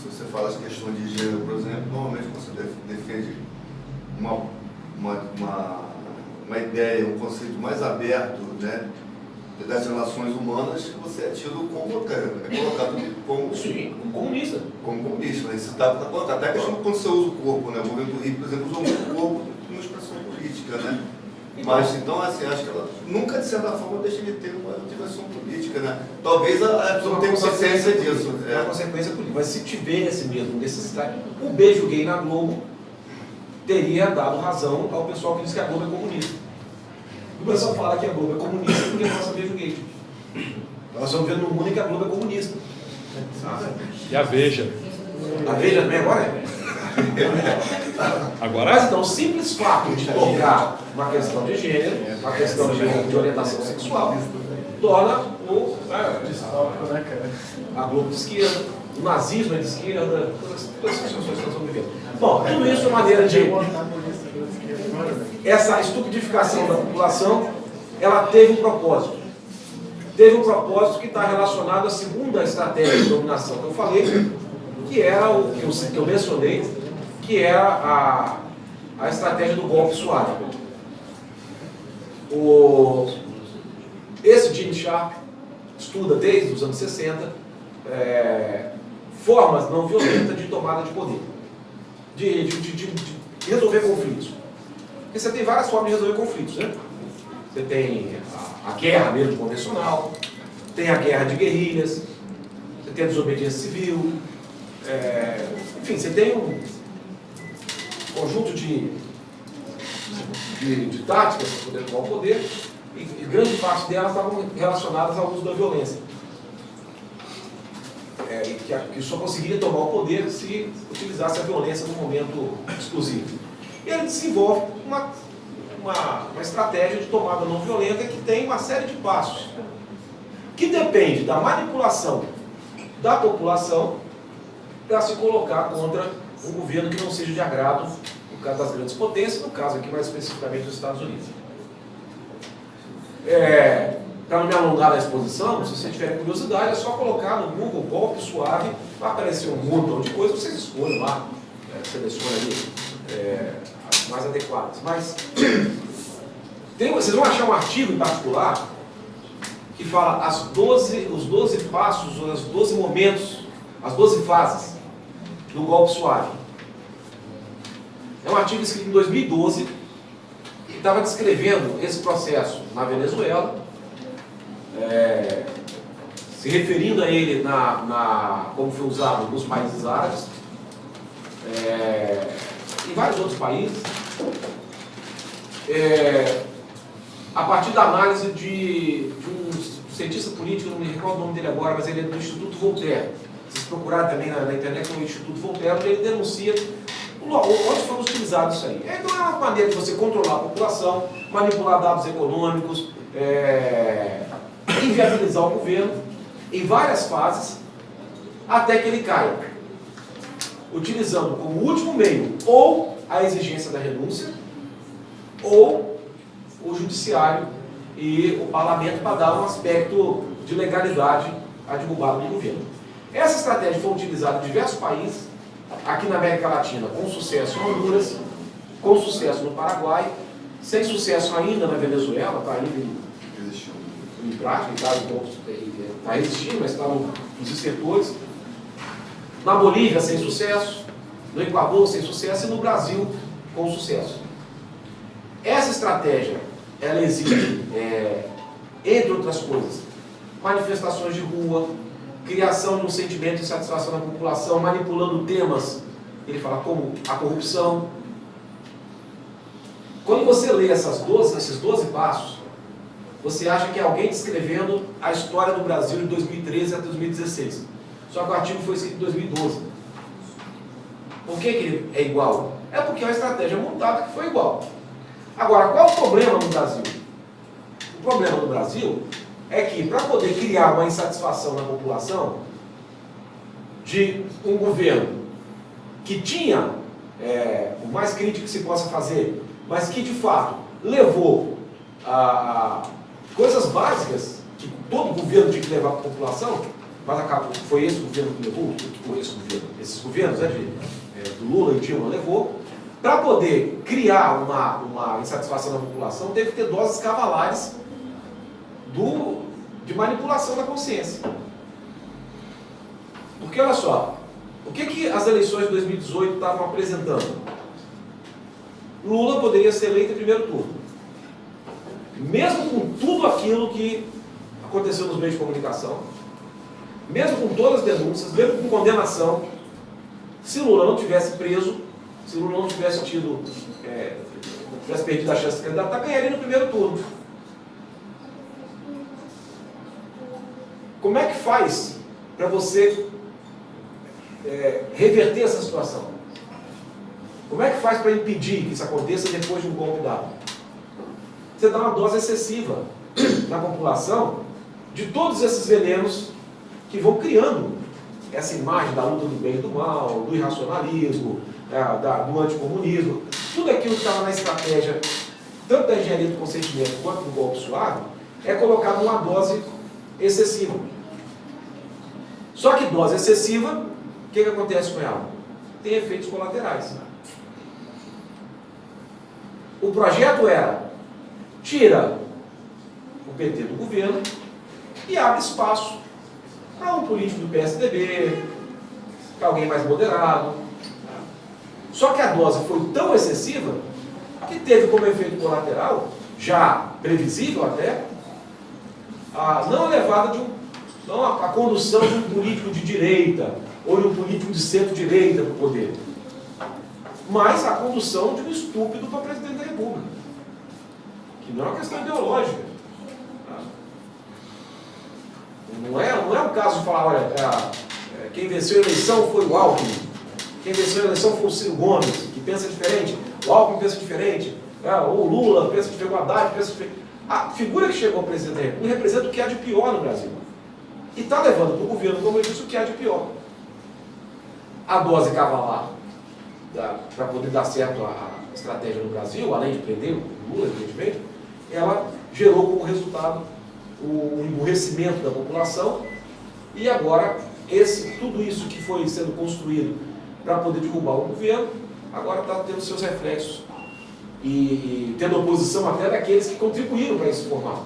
Se você fala de questão de gênero, por exemplo, normalmente você defende uma ideia, um conceito mais aberto, né, das relações humanas, que você é tido como colocado como... Sim, como comunista. Como comunista, né? Isso está colocado. Até a questão quando você usa o corpo, né? O movimento hippie, por exemplo, usou muito o corpo como expressão política, né? Mas, então, assim, acho que ela nunca, de certa forma, deixa de ter uma dimensão política, né? Talvez a pessoa não tenha consciência disso. É uma consequência política. Mas se tivesse mesmo necessidade, o beijo gay na Globo teria dado razão ao pessoal que diz que a Globo é comunista. O pessoal fala que a Globo é comunista porque passa beijo gay. Nós estamos vendo no mundo em que a Globo é comunista. E a Veja? A Veja também agora é? Agora Mas então, o simples fato de tocar uma questão de gênero, uma questão de orientação sexual, torna a Globo de esquerda, o nazismo é de esquerda, todas essas situações que nós estamos vivendo. Bom, tudo isso é maneira de... Essa estupidificação da população, ela teve um propósito. Teve um propósito que está relacionado à segunda estratégia de dominação que eu falei, que era o que eu mencionei, que é a estratégia do golpe suave. Esse Gene Sharp estuda desde os anos 60 formas não violentas de tomada de poder, de resolver conflitos. Porque você tem várias formas de resolver conflitos, né? Você tem a guerra mesmo convencional, tem a guerra de guerrilhas, você tem a desobediência civil, enfim, você tem um conjunto de táticas para poder tomar o poder, e grande parte delas estavam relacionadas ao uso da violência. Que só conseguiria tomar o poder se utilizasse a violência no momento exclusivo. E ele desenvolve uma estratégia de tomada não violenta que tem uma série de passos, que depende da manipulação da população para se colocar contra um governo que não seja de agrado, no caso das grandes potências, no caso aqui mais especificamente dos Estados Unidos. Para não me alongar na exposição, se você tiver curiosidade, é só colocar no Google golpe suave, vai aparecer um montão de coisas, vocês escolhem lá, selecionem ali as mais adequadas. Mas vocês vão achar um artigo em particular que fala os 12 passos, os 12 momentos, as 12 fases do golpe suave. É um artigo escrito em 2012 estava descrevendo esse processo na Venezuela, se referindo a ele como foi usado nos países árabes, em vários outros países, a partir da análise de um cientista político, não me recordo o nome dele agora, mas ele é do Instituto Voltaire. Vocês procurarem também na internet o Instituto Voltaire, onde ele denuncia onde foram utilizados isso aí. Então é uma maneira de você controlar a população, manipular dados econômicos, inviabilizar o governo em várias fases, até que ele caia, utilizando como último meio ou a exigência da renúncia, ou o judiciário e o parlamento para dar um aspecto de legalidade à derrubada do governo. Essa estratégia foi utilizada em diversos países, aqui na América Latina, com sucesso em Honduras, com sucesso no Paraguai, sem sucesso ainda na Venezuela, está ainda em prática, está resistindo, mas está nos estertores. Na Bolívia, sem sucesso, no Equador, sem sucesso, e no Brasil, com sucesso. Essa estratégia, ela exige, entre outras coisas, manifestações de rua, criação de um sentimento de insatisfação na população, manipulando temas, ele fala, como a corrupção. Quando você lê esses 12 passos, você acha que é alguém descrevendo a história do Brasil de 2013 a 2016. Só que o artigo foi escrito em 2012. Por que ele é igual? É porque é uma estratégia montada que foi igual. Agora, qual é o problema no Brasil? O problema no Brasil é que, para poder criar uma insatisfação na população de um governo que tinha, o mais crítico que se possa fazer, mas que de fato levou a coisas básicas que todo governo tinha que levar para a população, mas acabou, foi esse governo que levou, esses governos, do Lula e Dilma levou, para poder criar uma insatisfação na população, teve que ter doses cavalares de manipulação da consciência. Porque, olha só, o que as eleições de 2018 estavam apresentando? Lula poderia ser eleito em primeiro turno. Mesmo com tudo aquilo que aconteceu nos meios de comunicação, mesmo com todas as denúncias, mesmo com condenação, se Lula não tivesse preso, se Lula não tivesse tivesse perdido a chance de candidatar, ganharia no primeiro turno. Como é que faz para você reverter essa situação? Como é que faz para impedir que isso aconteça depois de um golpe dado? Você dá uma dose excessiva na população de todos esses venenos que vão criando essa imagem da luta do bem e do mal, do irracionalismo, do anticomunismo. Tudo aquilo que estava na estratégia, tanto da engenharia do consentimento quanto do golpe suave, é colocado numa dose excessiva. Só que dose excessiva, o que acontece com ela? Tem efeitos colaterais. O projeto era: tira o PT do governo e abre espaço para um político do PSDB, para alguém mais moderado. Só que a dose foi tão excessiva que teve como efeito colateral, já previsível até, a condução de um político de direita ou de um político de centro-direita para o poder, mas a condução de um estúpido para presidente da República, que não é uma questão ideológica. Não é um caso de falar, olha, quem venceu a eleição foi o Alckmin, quem venceu a eleição foi o Ciro Gomes, que pensa diferente, o Alckmin pensa diferente, ou o Lula pensa diferente, o Haddad pensa diferente. A figura que chegou ao presidente da República representa o que há de pior no Brasil. E está levando para o governo, como eu disse, o que há de pior. A dose cavalar, para poder dar certo a estratégia no Brasil, além de prender o Lula, evidentemente, ela gerou como resultado o emburrecimento da população, e agora tudo isso que foi sendo construído para poder derrubar o governo, agora está tendo seus reflexos e tendo oposição até daqueles que contribuíram para esse formato.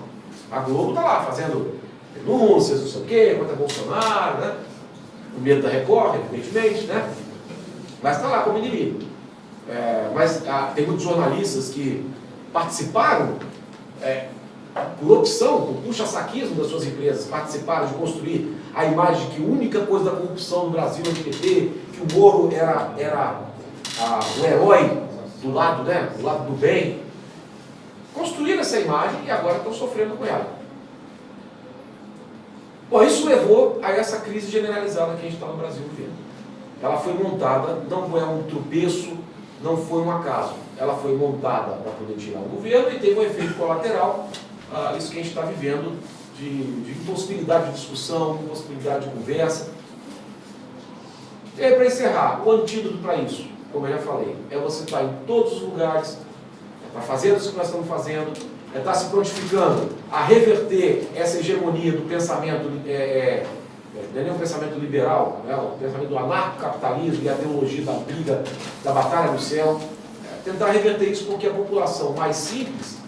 A Globo está lá fazendo denúncias, não sei o quê, contra Bolsonaro, né? O medo da Record, evidentemente, né? Mas está lá como inimigo. Mas tem muitos jornalistas que participaram, por opção, por puxa-saquismo das suas empresas, participaram de construir a imagem de que a única coisa da corrupção no Brasil é o PT, que o Moro era o herói do lado, né, do lado do bem. Construíram essa imagem e agora estão sofrendo com ela. Bom, isso levou a essa crise generalizada que a gente está no Brasil vivendo. Ela foi montada, não é um tropeço, não foi um acaso. Ela foi montada para poder tirar o governo e teve um efeito colateral, isso que a gente está vivendo, de impossibilidade de discussão, impossibilidade de conversa. E aí, para encerrar, o antídoto para isso, como eu já falei, é você estar em todos os lugares, para fazer isso que nós estamos fazendo, é estar se prontificando a reverter essa hegemonia do pensamento, não é nem um pensamento liberal, né, o pensamento do anarcocapitalismo e a teologia da briga, da batalha do céu, tentar reverter isso porque a população mais simples,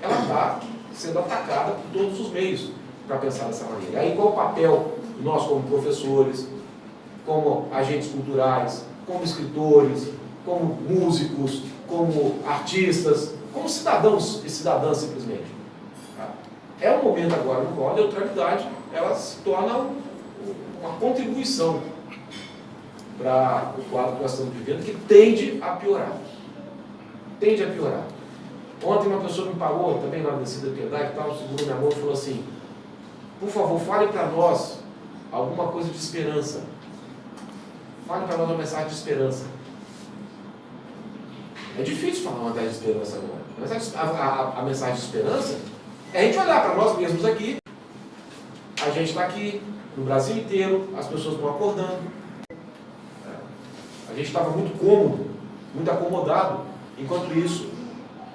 ela está sendo atacada por todos os meios para pensar dessa maneira. E aí qual o papel nós como professores, como agentes culturais, como escritores, como músicos, como artistas, como cidadãos e cidadãs simplesmente. É um momento agora no qual a neutralidade ela se torna uma contribuição para o quadro que nós estamos vivendo, que tende a piorar. Tende a piorar. Ontem uma pessoa me pagou, também lá na Descida da Piedade, segurou minha mão e falou assim: por favor, fale para nós alguma coisa de esperança. Fale para nós uma mensagem de esperança. É difícil falar uma mensagem de esperança agora. A mensagem de esperança é a gente olhar para nós mesmos aqui. A gente está aqui, no Brasil inteiro, as pessoas estão acordando. A gente estava muito cômodo, muito acomodado. Enquanto isso,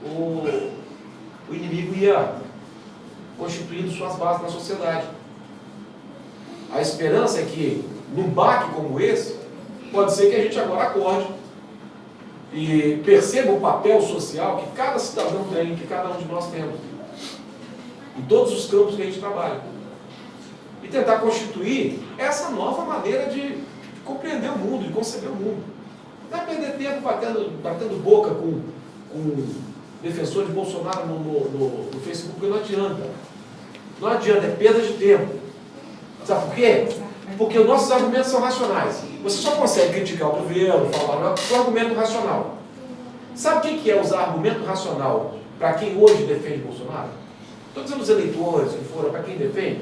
o inimigo ia constituindo suas bases na sociedade. A esperança é que, num baque como esse, pode ser que a gente agora acorde e perceba o papel social que cada cidadão tem, que cada um de nós temos, em todos os campos que a gente trabalha. E tentar constituir essa nova maneira de compreender o mundo, de conceber o mundo. Não é perder tempo batendo boca com defensor de Bolsonaro no Facebook, porque não adianta. Não adianta, é perda de tempo. Sabe por quê? Porque os nossos argumentos são racionais. Você só consegue criticar o governo, falar com argumento racional. Sabe o que é usar argumento racional para quem hoje defende Bolsonaro? Estou dizendo os eleitores que foram, para quem defende.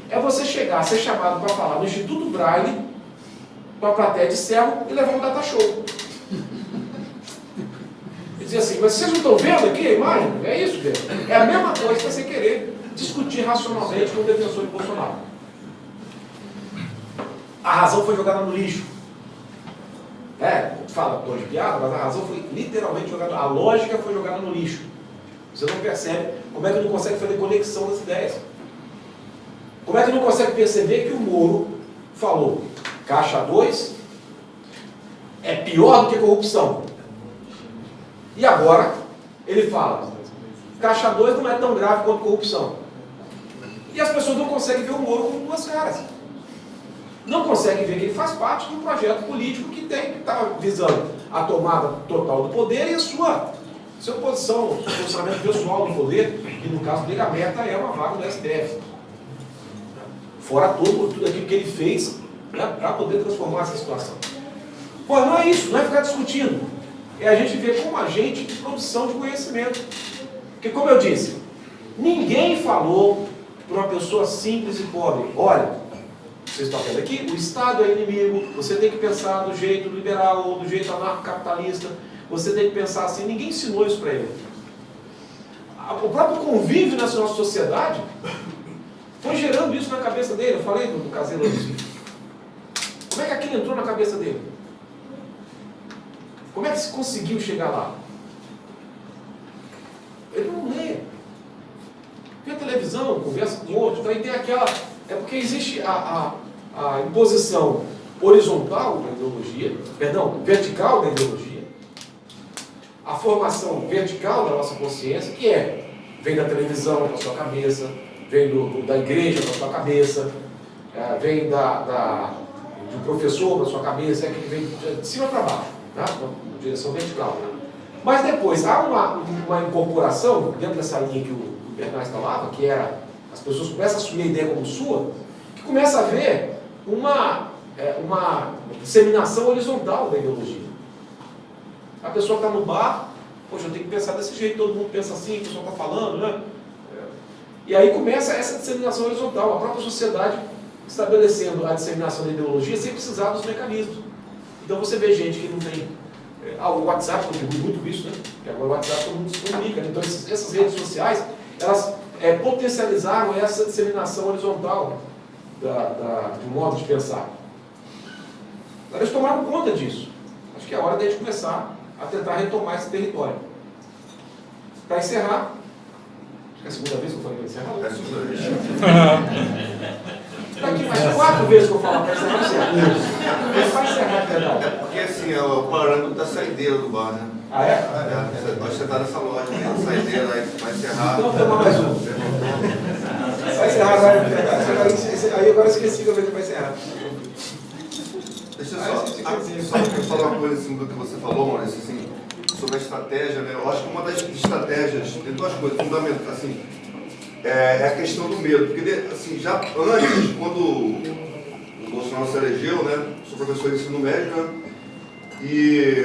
É você chegar, ser chamado para falar no Instituto Braille, com a plateia de cego e levar um data show. E dizer assim, mas vocês não estão vendo aqui a imagem? É isso, velho. É a mesma coisa que você querer discutir racionalmente com o defensor de Bolsonaro. A razão foi jogada no lixo. Fala tô de piada, mas a razão foi literalmente jogada, a lógica foi jogada no lixo. Você não percebe como é que não consegue fazer conexão das ideias. Como é que não consegue perceber que o Moro falou Caixa 2 é pior do que corrupção. E agora ele fala Caixa 2 não é tão grave quanto corrupção. E as pessoas não conseguem ver o Moro com duas caras. Não conseguem ver que ele faz parte de um projeto político que está visando a tomada total do poder e a sua posição, seu posicionamento pessoal no poder, e no caso dele a meta é uma vaga do STF. Fora tudo aquilo que ele fez, né, para poder transformar essa situação. Pô, não é isso, não é ficar discutindo. É a gente ver como agente de produção de conhecimento. Porque, como eu disse, ninguém falou para uma pessoa simples e pobre: olha, vocês estão vendo aqui, o Estado é inimigo, você tem que pensar do jeito liberal ou do jeito anarcocapitalista, você tem que pensar assim. Ninguém ensinou isso para ele. O próprio convívio nessa nossa sociedade foi gerando isso na cabeça dele. Eu falei do caseiro assim. Como é que aquilo entrou na cabeça dele? Como é que se conseguiu chegar lá? Ele não lê. Vê a televisão, conversa com outros, então aí tem aquela... É porque existe a imposição horizontal da ideologia, vertical da ideologia, a formação vertical da nossa consciência, que vem da televisão na sua cabeça, vem da igreja na sua cabeça, vem do professor na sua cabeça, que vem de cima para baixo, tá? Na direção vertical. Mas depois, há uma incorporação, dentro dessa linha que o Bernard falava, que era, as pessoas começam a assumir a ideia como sua, que começa a haver uma disseminação horizontal da ideologia. A pessoa está no bar, poxa, eu tenho que pensar desse jeito, todo mundo pensa assim, o pessoal está falando, né? E aí começa essa disseminação horizontal, a própria sociedade estabelecendo a disseminação da ideologia sem precisar dos mecanismos. Então você vê gente que não tem... o WhatsApp contribui muito com isso, né? Porque agora o WhatsApp todo mundo se comunica. Então essas redes sociais, elas potencializaram essa disseminação horizontal do modo de pensar. Agora eles tomaram conta disso. Acho que é hora de a gente começar a tentar retomar esse território. Para encerrar, acho que é a segunda vez que eu falei para encerrar. É a segunda vez. Está aqui mais 4 vezes que eu falo para encerrar, mas vai encerrar, verdade. Porque assim, é o parâmetro da saideira do bar, né? Ah, é? Você pode sentar nessa loja, né? A saideira aí, vai encerrar. Então, toma mais um. Vai encerrar agora, aí agora eu esqueci que eu falei para encerrar. Deixa eu só falar uma coisa assim, do que você falou, Maurício, assim, sobre a estratégia, né? Eu acho que uma das estratégias, tem duas coisas fundamentais, assim, é a questão do medo. Porque, assim, já antes, quando o Bolsonaro se elegeu, né? Sou professor de ensino médio, né? E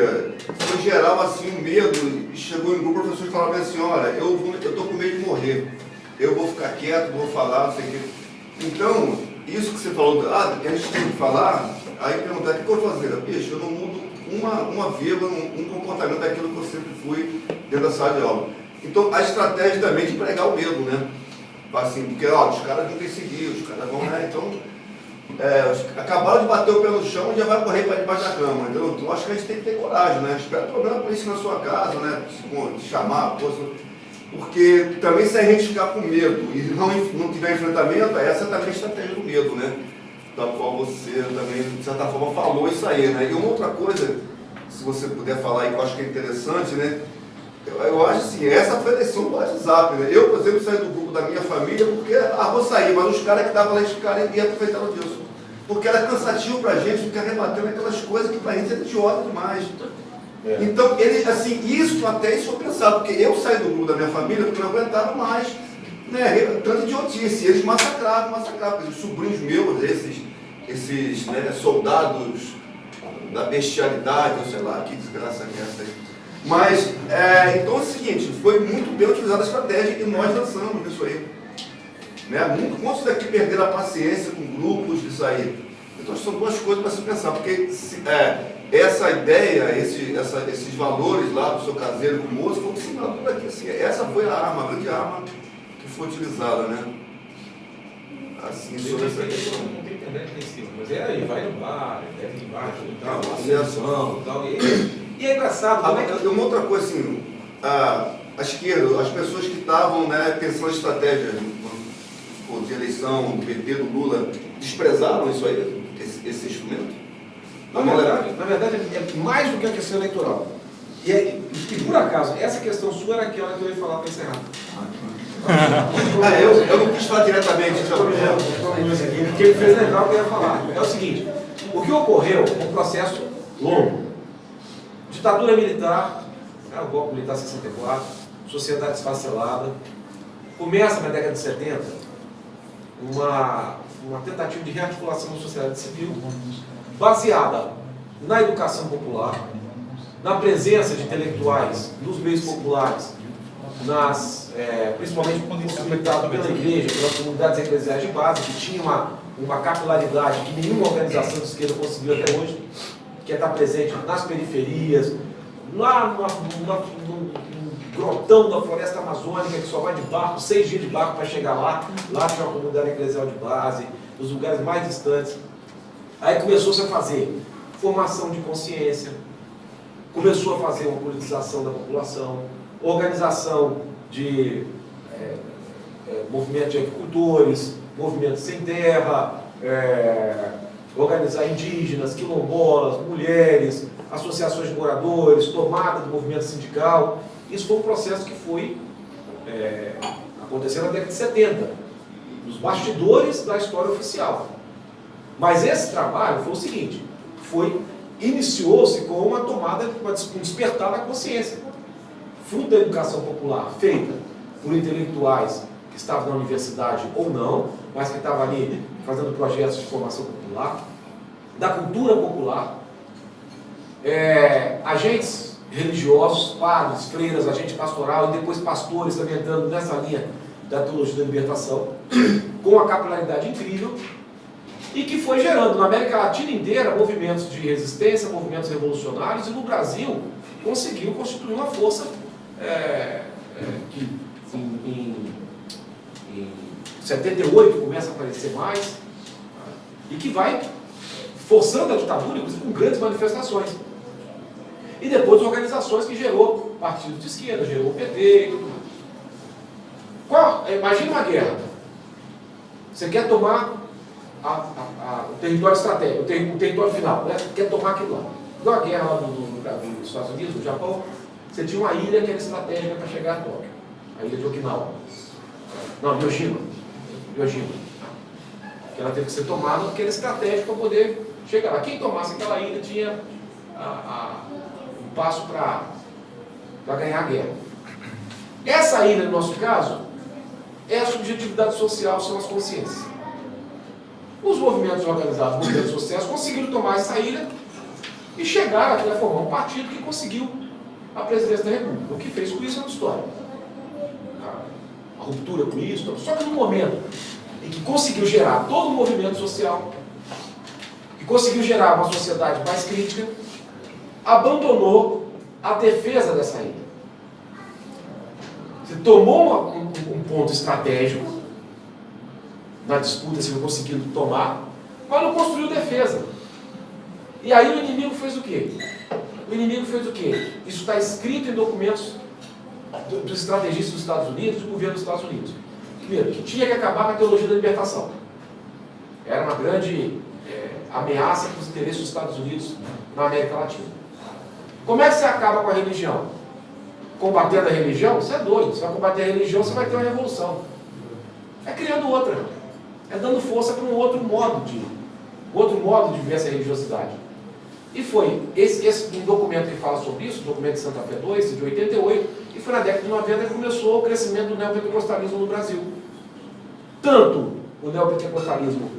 foi geral, assim, um medo, e chegou em grupo, o professor falava assim, olha, eu estou com medo de morrer, eu vou ficar quieto, vou falar, não sei o quê. Então, isso que você falou, que a gente tem que falar, aí perguntar, o que eu vou fazer? Bicho, eu não mudo uma vírgula, um comportamento daquilo que eu sempre fui dentro da sala de aula. Então, a estratégia também de pregar o medo, né? Assim, porque, os caras vão perseguir, os caras vão, né? Então, acabaram de bater o pé no chão e já vai correr para debaixo da cama, entendeu? Então, acho que a gente tem que ter coragem, né? Espera problema por isso na sua casa, né? Se chamar, porque também se a gente ficar com medo e não tiver enfrentamento, essa também é a estratégia do medo, né? Da qual você também, de certa forma, falou isso aí, né? E uma outra coisa, se você puder falar aí, que eu acho que é interessante, né? Eu acho assim, essa foi a eleição do WhatsApp, né? Eu, por exemplo, saí do grupo da minha família porque, vou sair, mas os caras que estavam lá, esses caras iam aproveitar disso. Porque era cansativo pra gente, ficar rebatendo aquelas coisas que pra gente é idiota demais. Então, ele, assim, isso até isso eu pensava, porque eu saí do grupo da minha família porque não aguentava mais, né? Tanta idiotice, eles massacravam, porque os sobrinhos meus, esses né, soldados da bestialidade, ou sei lá, que desgraça é essa aí. Mas, então é o seguinte, foi muito bem utilizada a estratégia e nós dançamos nisso aí. Né? Muitos daqui perderam a paciência com grupos disso aí. Então são duas coisas para se pensar, porque essa ideia, esses valores lá do seu caseiro com o moço, foram ensinados por aqui. Assim, essa foi a grande arma que foi utilizada, né? Assim, sobre essa questão. Não tem internet lá em cima, mas aí, vai no bar, deve embaixo e tal, acesso. e tal. E é engraçado, Uma outra coisa assim, a esquerda, as pessoas que estavam, né, pensando em estratégia de eleição, do PT, do Lula, desprezaram isso aí, esse instrumento? Na verdade, é mais do que a questão eleitoral. E por acaso, essa questão sua era aquela que eu ia falar para encerrar. Eu não quis falar diretamente. Porque ele fez lembrar o que eu ia falar. É o seguinte, o que ocorreu é um processo longo. Ditadura militar, o golpe militar 64, sociedade esfacelada. Começa na década de 70 uma tentativa de rearticulação da sociedade civil baseada na educação popular, na presença de intelectuais nos meios populares, principalmente possibilitado pela igreja, pelas comunidades eclesiais de base, que tinha uma capilaridade que nenhuma organização de esquerda conseguiu até hoje, que é estar presente nas periferias, lá no grotão da floresta amazônica, que só vai de barco, 6 dias de barco para chegar lá. Lá tinha uma comunidade eclesial de base, nos lugares mais distantes. Aí começou-se a fazer formação de consciência, começou a fazer uma politização da população, organização de movimento de agricultores, movimento sem terra, organizar indígenas, quilombolas, mulheres, associações de moradores, tomada do movimento sindical. Isso foi um processo que foi acontecendo na década de 70, nos bastidores da história oficial. Mas esse trabalho foi o seguinte, iniciou-se com uma tomada, um despertar da consciência. fruto da educação popular feita por intelectuais que estavam na universidade ou não, mas que estavam ali fazendo projetos de formação popular, da cultura popular, agentes religiosos, padres, freiras, agente pastoral e depois pastores também entrando nessa linha da teologia da libertação, com uma capilaridade incrível, e que foi gerando na América Latina inteira movimentos de resistência, movimentos revolucionários, e no Brasil conseguiu constituir uma força que em 78 começa a aparecer mais, e que vai forçando a ditadura, inclusive com grandes manifestações. E depois organizações que gerou partidos de esquerda, gerou o PT e tudo mais. Imagina uma guerra. Você quer tomar o território estratégico, o território final, né? Você quer tomar aquilo lá. Igual a guerra lá nos Estados Unidos, no Japão, você tinha uma ilha que era estratégica para chegar a Tóquio. A ilha de Okinawa. Não, Hiroshima. Que ela teve que ser tomada porque era estratégico para poder chegar lá. Quem tomasse aquela ilha tinha um passo para ganhar a guerra. Essa ilha, no nosso caso, é a subjetividade social, são as consciências. Os movimentos organizados, os movimentos sociais, conseguiram tomar essa ilha e chegaram aqui a formar um partido que conseguiu a presidência da República. O que fez com isso é uma história. A ruptura com isso, só que no momento em que conseguiu gerar todo o movimento social, que conseguiu gerar uma sociedade mais crítica, abandonou a defesa dessa ilha. Você tomou um ponto estratégico na disputa, se não conseguiu tomar, mas não construiu defesa. E aí o inimigo fez o quê? Isso está escrito em documentos dos estrategistas dos Estados Unidos, do governo dos Estados Unidos. Primeiro, que tinha que acabar com a teologia da libertação. Era uma grande ameaça para os interesses dos Estados Unidos na América Latina. Como é que você acaba com a religião? Combatendo a religião? Você é doido. Você vai combater a religião, você vai ter uma revolução. É criando outra. É dando força para um outro modo de ver essa religiosidade. E foi esse documento que fala sobre isso, o documento de Santa Fé II, de 88, e foi na década de 90 que começou o crescimento do neopentecostalismo no Brasil. Tanto o neopentecostalismo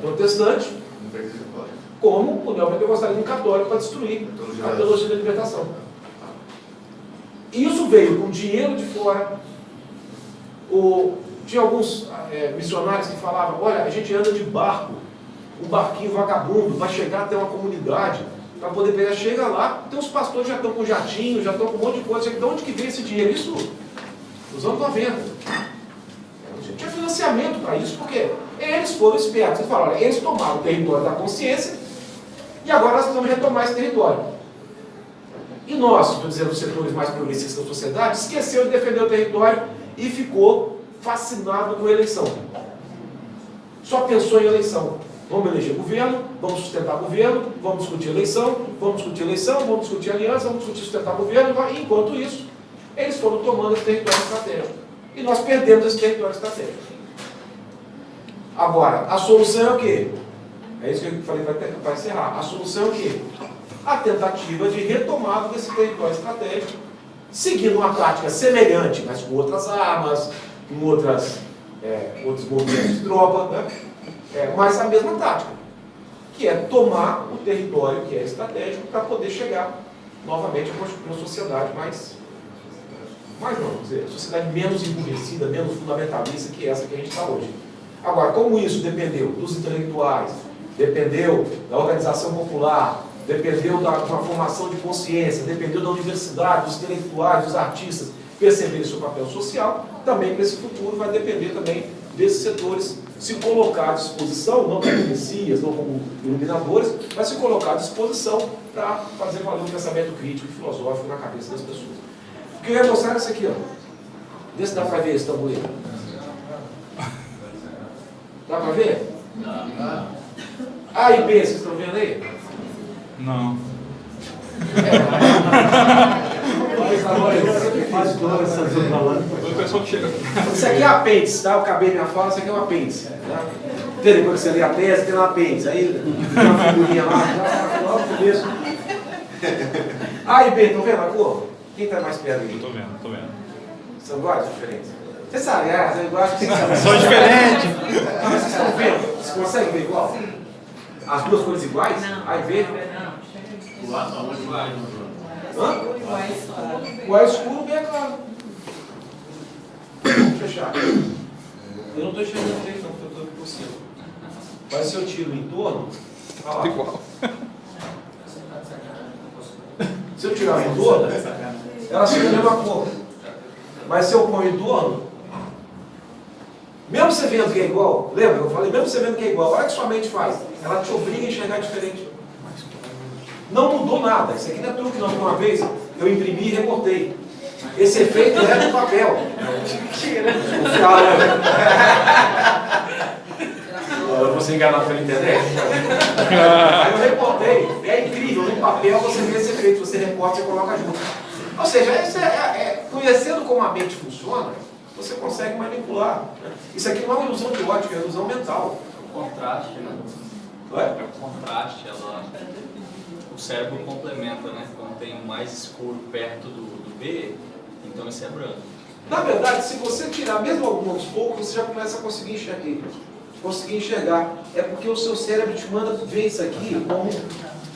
protestante, como o neopentecostalismo católico para destruir a teologia da libertação. E isso veio com dinheiro de fora. Tinha alguns missionários que falavam, olha, a gente anda de barco, um barquinho vagabundo, vai chegar até uma comunidade, para poder pegar, chega lá, tem os pastores já estão com jatinho, já estão com um monte de coisa, de onde que vem esse dinheiro? Isso nos anos 90. Tinha financiamento para isso, porque eles foram espertos, eles falaram, olha, eles tomaram o território da consciência, e agora nós precisamos retomar esse território. E nós, estou dizendo, os setores mais progressistas da sociedade, esqueceu de defender o território e ficou fascinado com a eleição. Só pensou em eleição. Vamos eleger governo, vamos sustentar governo, vamos discutir eleição, vamos discutir aliança, vamos discutir sustentar governo, e enquanto isso, eles foram tomando esse território estratégico. E nós perdemos esse território estratégico. Agora, a solução é o quê? É isso que eu falei para encerrar. A solução é o quê? A tentativa de retomada desse território estratégico, seguindo uma prática semelhante, mas com outras armas, com outros movimentos de tropa, né? Mas a mesma tática, que é tomar o território que é estratégico para poder chegar novamente a construir uma sociedade sociedade menos emburrecida, menos fundamentalista que essa que a gente está hoje. Agora, como isso dependeu dos intelectuais, dependeu da organização popular, dependeu de uma formação de consciência, dependeu da universidade, dos intelectuais, dos artistas perceberem seu papel social, também para esse futuro vai depender também desses setores se colocar à disposição, não como messias, não como iluminadores, mas se colocar à disposição para fazer valer um pensamento crítico e filosófico na cabeça das pessoas. O que eu ia mostrar é isso aqui, ó. Vê se dá para ver esse tabuleiro. Dá para ver? A e B, vocês estão vendo aí? Não. O pessoal que chega. Isso aqui é apêndice, tá? Eu acabei minha fala, isso aqui é um apêndice. Tá? Depois que você lê a tese, tem um apêndice. Aí tem uma figurinha lá, já logo no começo. A e B, estão vendo a cor? Quem está mais perto aqui? Tô vendo, tô vendo. São iguais ou diferentes? Você sabe, são iguais. São diferentes. Não, mas vocês estão vendo? Vocês conseguem ver igual? As duas cores iguais? A e B? Hã? O ar escuro bem é claro. Vou fechar. Eu não estou enxergando direito, não, porque eu estou por cima. Mas se eu tiro o entorno, olha lá. Igual. Se eu tirar o entorno, ela fica a mesma cor. Mas se eu pôr o entorno, mesmo você vendo que é igual, lembra? Eu falei, mesmo você vendo que é igual, olha o que sua mente faz. Ela te obriga a enxergar diferente. Não mudou nada. Isso aqui não é truque, não. Uma vez eu imprimi e recortei. Esse efeito é no papel. Eu vou ser enganado pela internet. Aí eu recortei. É incrível. No papel você vê esse efeito. Você recorta e coloca junto. Ou seja, conhecendo como a mente funciona, você consegue manipular. Isso aqui não é uma ilusão de ótica, é uma ilusão mental. O contraste, né? É? O contraste, o cérebro complementa, né? Quando tem o mais escuro perto do B, então esse é branco. Na verdade, se você tirar mesmo alguns poucos, você já começa a conseguir enxergar. É porque o seu cérebro te manda ver isso aqui como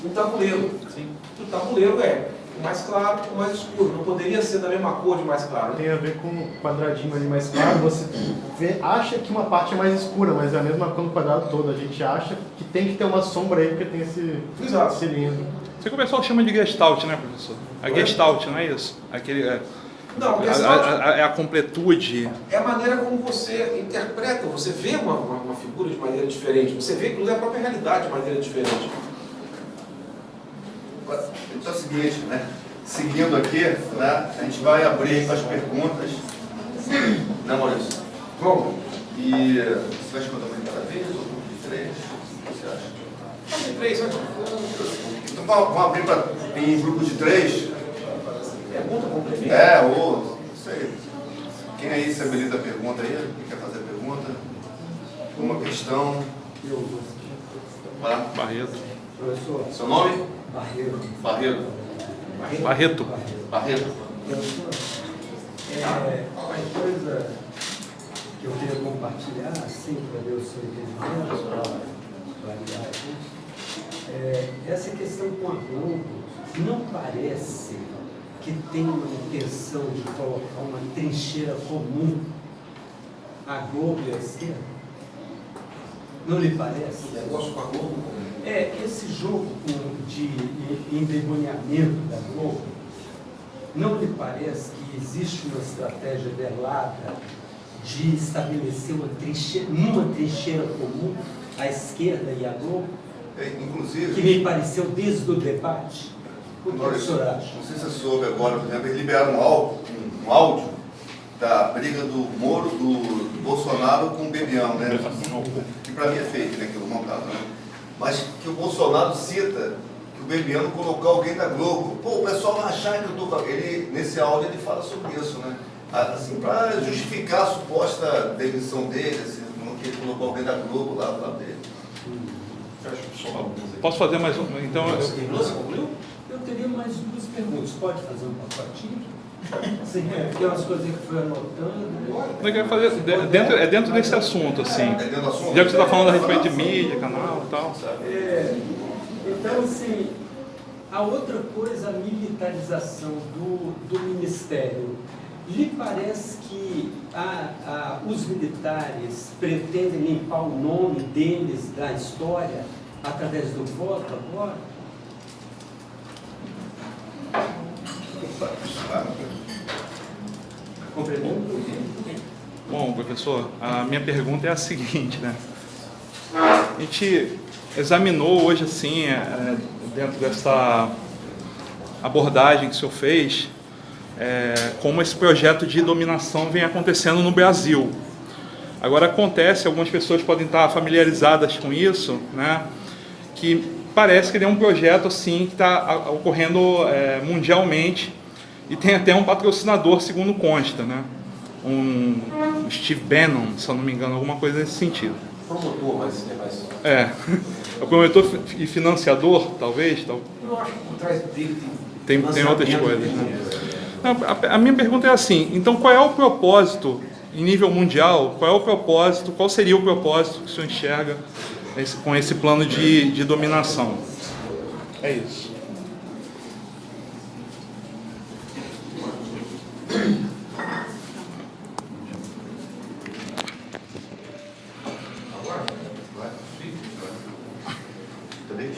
um tabuleiro. Sim. O tabuleiro é o mais claro e o mais escuro. Não poderia ser da mesma cor de mais claro. Tem a ver com o quadradinho ali mais claro. Você acha que uma parte é mais escura, mas é a mesma cor do quadrado todo. A gente acha que tem que ter uma sombra aí, porque tem esse Exato. cilindro. Isso que o pessoal chama de Gestalt, né, professor? A Gestalt, não é isso? Não, porque É a completude. é a maneira como você interpreta. Você vê uma figura de maneira diferente. Você vê, inclusive, a própria realidade de maneira diferente. Então é o seguinte, né? Seguindo aqui, né? A gente vai abrir as perguntas. Né, Maurício? Vamos. E você vai escolher uma de cada vez ou grupo de 3? O que você acha? Tem três, né? Então vamos abrir em grupo de 3? Pergunta complemento. Ou não sei. Quem aí se habilita a pergunta aí? Quem quer fazer a pergunta? Uma questão. Vai lá. Barreto. Professor, Seu nome? Barreiro. Barreto. Barreto. Barreto. Professor, uma coisa que eu queria compartilhar, assim, para ver o seu entendimento, para clarear aqui, essa questão com a Globo, não parece que tem uma intenção de colocar uma trincheira comum à Globo e à esquerda? Não lhe parece? Negócio com a Globo. Esse jogo de endemoniamento da Globo, não lhe parece que existe uma estratégia velada de estabelecer uma trincheira comum à esquerda e à Globo, que Inclusive, me pareceu desde o debate? O que o senhor acha? não sei se você soube agora, por exemplo, eles liberaram um áudio da briga do Moro, do Bolsonaro com o Bebiano, né? Que para mim é fake, né? Que eu não tava, né? Mas que o Bolsonaro cita que o Bebiano colocou alguém da Globo. Pô, o pessoal vai achar que eu tô... Nesse áudio ele fala sobre isso, né? Assim, para justificar a suposta demissão dele, assim, que ele colocou alguém da Globo lá do lado dele. Posso fazer mais uma? Então, Você concluiu? Eu teria mais duas perguntas. Pode fazer um pacotinho? Sim, porque é umas coisas que foi anotando. eu quero fazer dentro desse assunto, assim. É dentro do assunto? Já que você está falando a respeito de mídia, canal e tal. Então, assim, a outra coisa, a militarização do Ministério. Lhe parece que os militares pretendem limpar o nome deles da história através do voto agora? Compreendo? Bom, professor, a minha pergunta é a seguinte, né? A gente examinou hoje, assim, dentro dessa abordagem que o senhor fez, como esse projeto de dominação vem acontecendo no Brasil. Agora acontece, algumas pessoas podem estar familiarizadas com isso, né? Que parece que ele é um projeto assim que está ocorrendo mundialmente e tem até um patrocinador, segundo consta, né? Um Steve Bannon, se eu não me engano, alguma coisa nesse sentido. Promotor, mas É o promotor e financiador, talvez. eu acho que por trás dele Tem outras lançamento coisas, dele. né? A minha pergunta é assim, então qual é o propósito, em nível mundial, qual seria o propósito que o senhor enxerga com esse plano de dominação? É isso.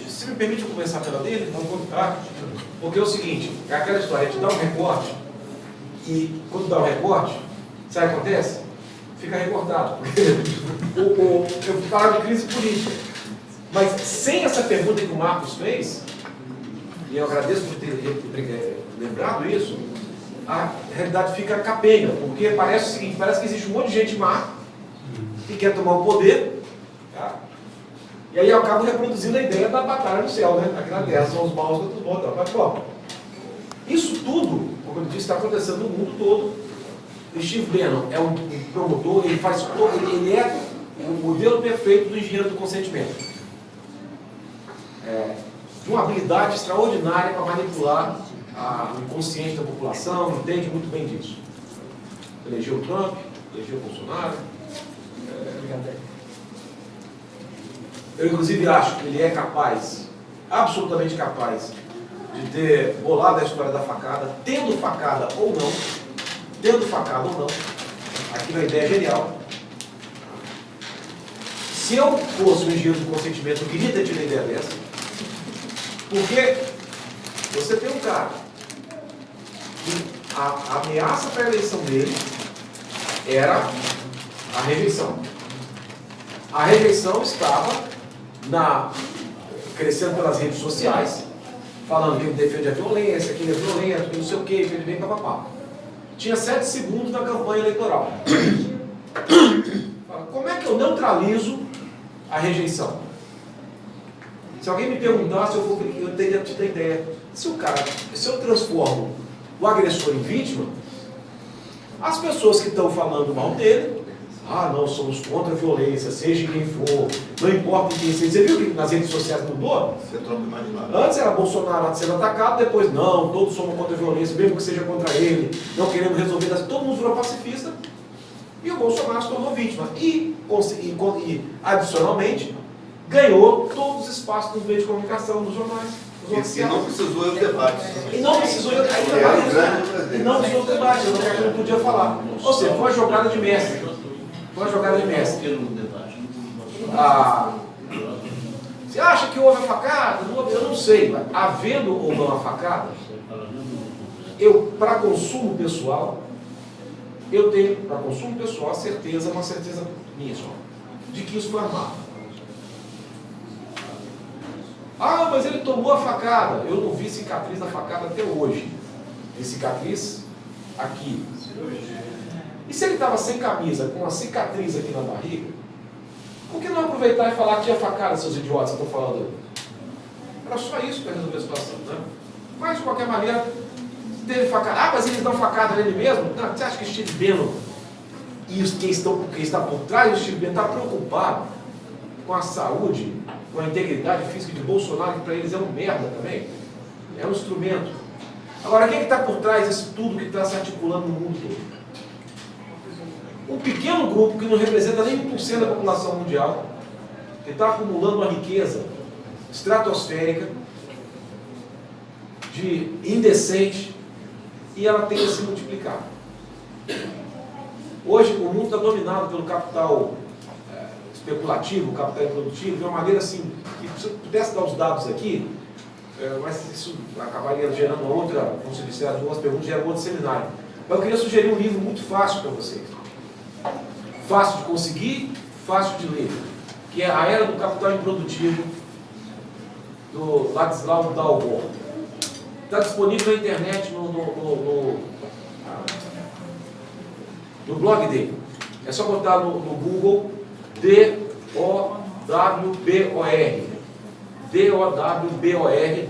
Se me permite eu começar pela dele, tá? Porque é o seguinte, é aquela história, a gente dá um recorte, e quando dá um recorte, sabe o que acontece? Fica recortado. Eu falo de crise política. Mas sem essa pergunta que o Marcos fez, e eu agradeço por ter lembrado isso, a realidade fica capenga, porque parece o seguinte, parece que existe um monte de gente má que quer tomar o poder, tá? E aí eu acabo reproduzindo a ideia da batalha no céu, né? Aqui na Terra são os maus contra os bons. Tá? Mas, pô, isso tudo, como eu disse, está acontecendo no mundo todo. O Steve Bannon é um promotor, ele é o modelo perfeito do engenheiro do consentimento. De uma habilidade extraordinária para manipular o inconsciente da população, entende muito bem disso. Elegeu o Trump, elegeu o Bolsonaro. Eu, inclusive, acho que ele é capaz, absolutamente capaz, de ter bolado a história da facada, tendo facada ou não, aquilo é uma ideia genial. Se eu fosse um engenheiro do consentimento, eu queria ter tido a ideia dessa, porque você tem um cara que a ameaça para a eleição dele era a rejeição. A rejeição estava crescendo pelas redes sociais, falando que ele defende a violência, que ele é violento, que não sei o que, que ele vem papapá. Tinha 7 segundos na campanha eleitoral. Como é que eu neutralizo a rejeição? Se alguém me perguntasse, eu teria tido a ideia. Se eu transformo o agressor em vítima, as pessoas que estão falando mal dele, não, somos contra a violência, seja quem for, não importa quem seja. Você viu que nas redes sociais mudou? Você troca imaginário. Antes era Bolsonaro sendo atacado, depois não, todos somos contra a violência, mesmo que seja contra ele, não queremos resolver, todo mundo virou pacifista, e o Bolsonaro se tornou vítima. E adicionalmente, ganhou todos os espaços nos meios de comunicação, nos jornais. E não precisou ir ao debate. E não precisou ir ao debate, eu não podia falar. Ou seja, foi uma jogada de mestre. Você acha que houve a facada? Eu não sei, mas havendo ou não a facada, para consumo pessoal, eu tenho, para consumo pessoal, uma certeza minha só, de que isso foi armado. Mas ele tomou a facada. Eu não vi cicatriz da facada até hoje. Vi cicatriz aqui. E se ele estava sem camisa, com uma cicatriz aqui na barriga, por que não aproveitar e falar que tinha facada, seus idiotas que estão falando? Era só isso para resolver a situação, né? Mas, de qualquer maneira, teve facada. Mas eles dão facada nele mesmo? Não, você acha que Steve Bannon e quem está por trás do Steve Bannon está preocupado com a saúde, com a integridade física de Bolsonaro, que para eles é um merda também? É um instrumento. Agora, quem está por trás disso tudo que está se articulando no mundo todo? Um pequeno grupo que não representa nem 1% da população mundial, que está acumulando uma riqueza estratosférica, de indecente, e ela tende a se multiplicar. Hoje o mundo está dominado pelo capital especulativo, capital improdutivo, de uma maneira assim, que se eu pudesse dar os dados aqui, mas isso acabaria gerando uma outra, como se disse, algumas perguntas, gera um outro seminário. Mas eu queria sugerir um livro muito fácil para vocês. Fácil de conseguir, fácil de ler, que é A Era do Capital Improdutivo, do Ladislau Dalmor. Está disponível na internet, no blog dele. É só botar no Google D-O-W-B-O-R,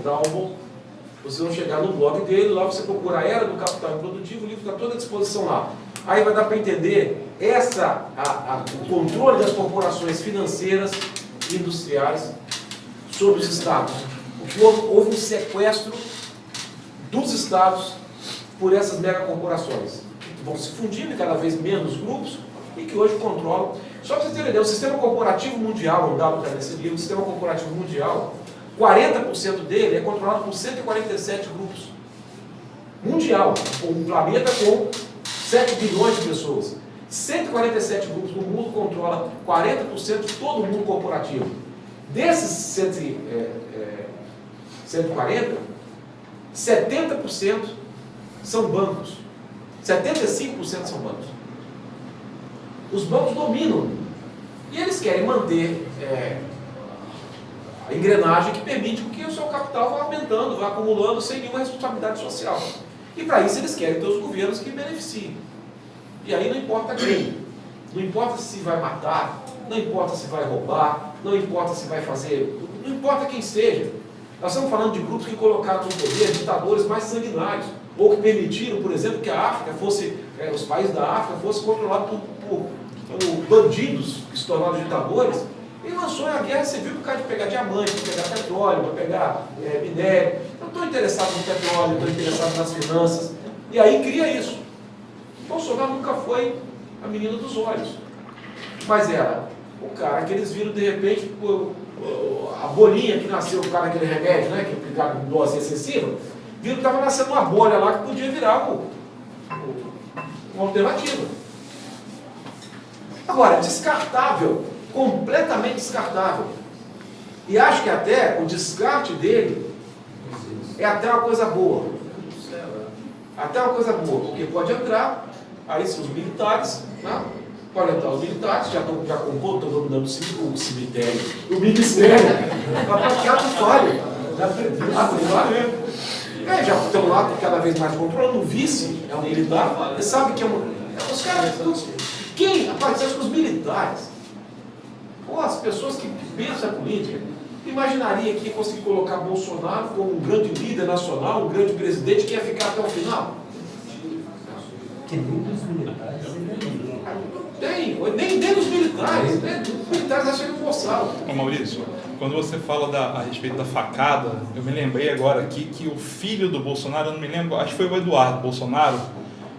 Dalmor. Vocês vão chegar no blog dele, lá você procura A Era do Capital Improdutivo, o livro está toda à disposição lá. Aí vai dar para entender o controle das corporações financeiras e industriais sobre os estados. Houve um sequestro dos estados por essas megacorporações, que vão se fundindo em cada vez menos grupos e que hoje controlam. Só para vocês terem ideia, o sistema corporativo mundial, um dado que está nesse livro, o sistema corporativo mundial, 40% dele é controlado por 147 grupos. Mundial, um planeta com 7 bilhões de pessoas. 147 grupos no mundo controla 40% de todo o mundo corporativo. Desses 140, 70% são bancos. 75% são bancos. Os bancos dominam. E eles querem manter a engrenagem que permite que o seu capital vá aumentando, vá acumulando sem nenhuma responsabilidade social. E para isso eles querem ter os governos que beneficiem. E aí não importa quem, não importa se vai matar, não importa se vai roubar, não importa se vai fazer, não importa quem seja. Nós estamos falando de grupos que colocaram no poder ditadores mais sanguinários, ou que permitiram, por exemplo, que a África fosse, os países da África fossem controlados por bandidos que se tornaram ditadores. E lançou a guerra civil por causa de pegar diamante, para pegar petróleo, para pegar minério. Eu estou interessado no petróleo, estou interessado nas finanças. E aí cria isso. Bolsonaro nunca foi a menina dos olhos. Mas era o cara que eles viram de repente, a bolinha que nasceu por causa daquele remédio, né, que aplicado em dose excessiva, viram que estava nascendo uma bolha lá que podia virar uma alternativa. Agora, descartável, completamente descartável. E acho que até o descarte dele é até uma coisa boa. Até uma coisa boa, porque pode entrar, aí se os militares, né? Pode entrar os militares, já compôs, estão dominando o cemitério, o ministério, para ato falho. Ato falho. Já estão lá cada vez mais controlando, o vice é um militar, ele sabe que é um. Os caras. Quem? Apareceu com os militares. Ou as pessoas que pensam a política, imaginaria que ia conseguir colocar Bolsonaro como um grande líder nacional, um grande presidente que ia ficar até o final? Que nem dos militares. Nem dos militares. Né? Os militares acham ele um boçal. Ô Maurício, quando você fala a respeito da facada, eu me lembrei agora aqui que o filho do Bolsonaro, eu não me lembro, acho que foi o Eduardo Bolsonaro,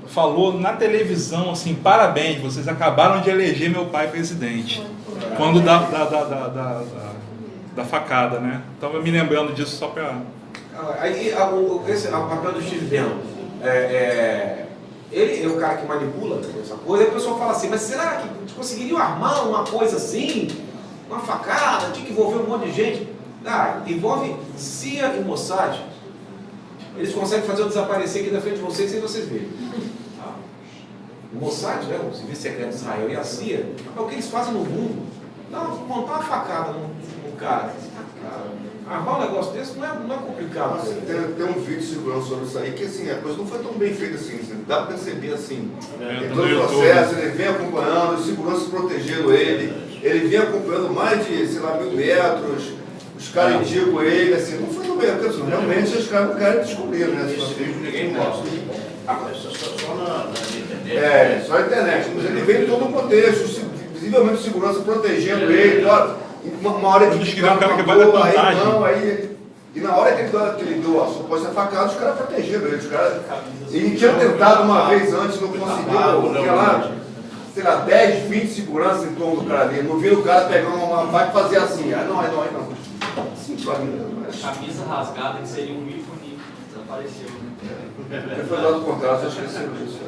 falou na televisão assim: parabéns, vocês acabaram de eleger meu pai presidente. Quando da facada, né? Então eu me lembrando disso só para... Aí esse o papel do Steve Bannon. Ele é o cara que manipula essa coisa, e a pessoa fala assim: mas será que conseguiriam armar uma coisa assim? Uma facada, tinha que envolver um monte de gente. Envolve CIA e Mossad. Eles conseguem fazer eu desaparecer aqui na frente de vocês sem vocês verem. O Mossad, né, o Serviço Secreto de Israel, e a CIA, é o que eles fazem no mundo. Não, montar uma facada num cara. Armar um negócio desse não é complicado. Tem um vídeo de segurança sobre isso aí, que assim, a coisa não foi tão bem feita assim. Dá para perceber assim. Em todo o processo, ele vem acompanhando, os seguranças protegeram ele vem acompanhando mais de, 1.000 metros, os caras indicam ele, assim, não foi tão bem, porque realmente os caras não querem descobrir, né? Ninguém mostra. Só na internet. Só na internet, mas ele vem em todo o contexto, visivelmente o segurança protegendo ele, uma hora que ele um cara que vai dar vantagem. E na hora que ele deu a suposta facada, os caras protegeram ele. Ele tinha tentado uma vez antes, não conseguiu, tinha lá, sei lá, 10, 20 seguranças em torno do cara ali. Não viram o cara pegar uma faca e fazer assim. Aí não. Assim, pra mim. Camisa rasgada, que seria um ícone, desapareceu, né? Ele foi dado o contrato, eu esqueci disso.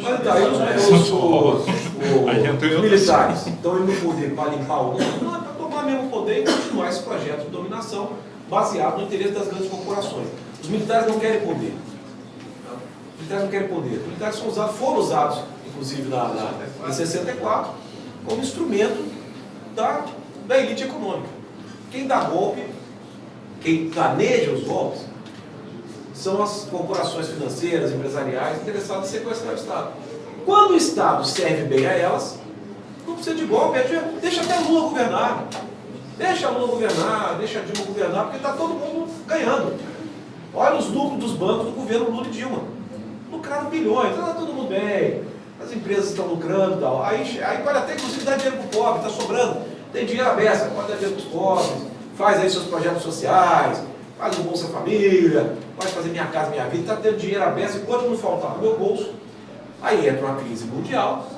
Mas daí os militares estão indo no poder para limpar o mundo, não é para tomar mesmo poder e continuar esse projeto de dominação baseado no interesse das grandes corporações. Os militares não querem poder. Os militares não querem poder. Os militares foram usados, inclusive em 64, como instrumento da elite econômica. Quem dá golpe, quem planeja os golpes, são as corporações financeiras, empresariais, interessadas em sequestrar o Estado. Quando o Estado serve bem a elas, não precisa de golpe, deixa até Lula governar. Deixa Lula governar, deixa Dilma governar, porque está todo mundo ganhando. Olha os lucros dos bancos do governo Lula e Dilma. Lucraram bilhões, está todo mundo bem, as empresas estão lucrando e tal. Aí pode até inclusive dar dinheiro para o pobre, está sobrando. Tem dinheiro à beça, pode dar dinheiro para os pobres, faz aí seus projetos sociais, faz o Bolsa Família, pode fazer Minha Casa Minha Vida, está tendo dinheiro aberto, e quando não faltar no meu bolso, aí entra uma crise mundial,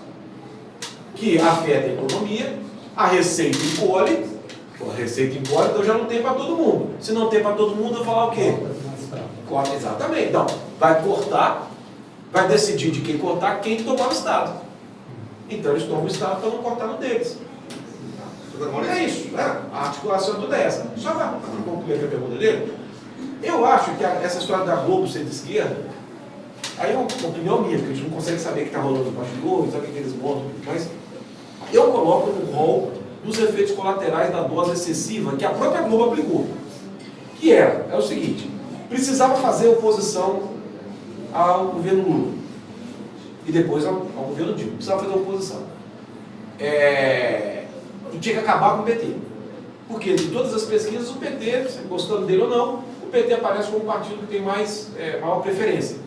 que afeta a economia, a receita encolhe, a receita encolhe, então já não tem para todo mundo. Se não tem para todo mundo, eu vou falar o quê? Corta, exatamente. Então, vai cortar, vai decidir de quem cortar, quem tomar o Estado. Então eles tomam o Estado para não cortar no deles. É isso, né? A articulação é toda essa. Só para concluir aqui a pergunta dele, eu acho que essa história da Globo ser de esquerda, aí é uma opinião minha, porque a gente não consegue saber o que está rolando no bastidor, sabe o que eles montam, mas eu coloco no rol dos efeitos colaterais da dose excessiva que a própria Globo aplicou. Que é o seguinte, precisava fazer oposição ao governo Lula e depois ao governo Dilma. Precisava fazer oposição. E tinha que acabar com o PT. Porque de todas as pesquisas, o PT, gostando dele ou não, o PT aparece como o partido que tem maior preferência.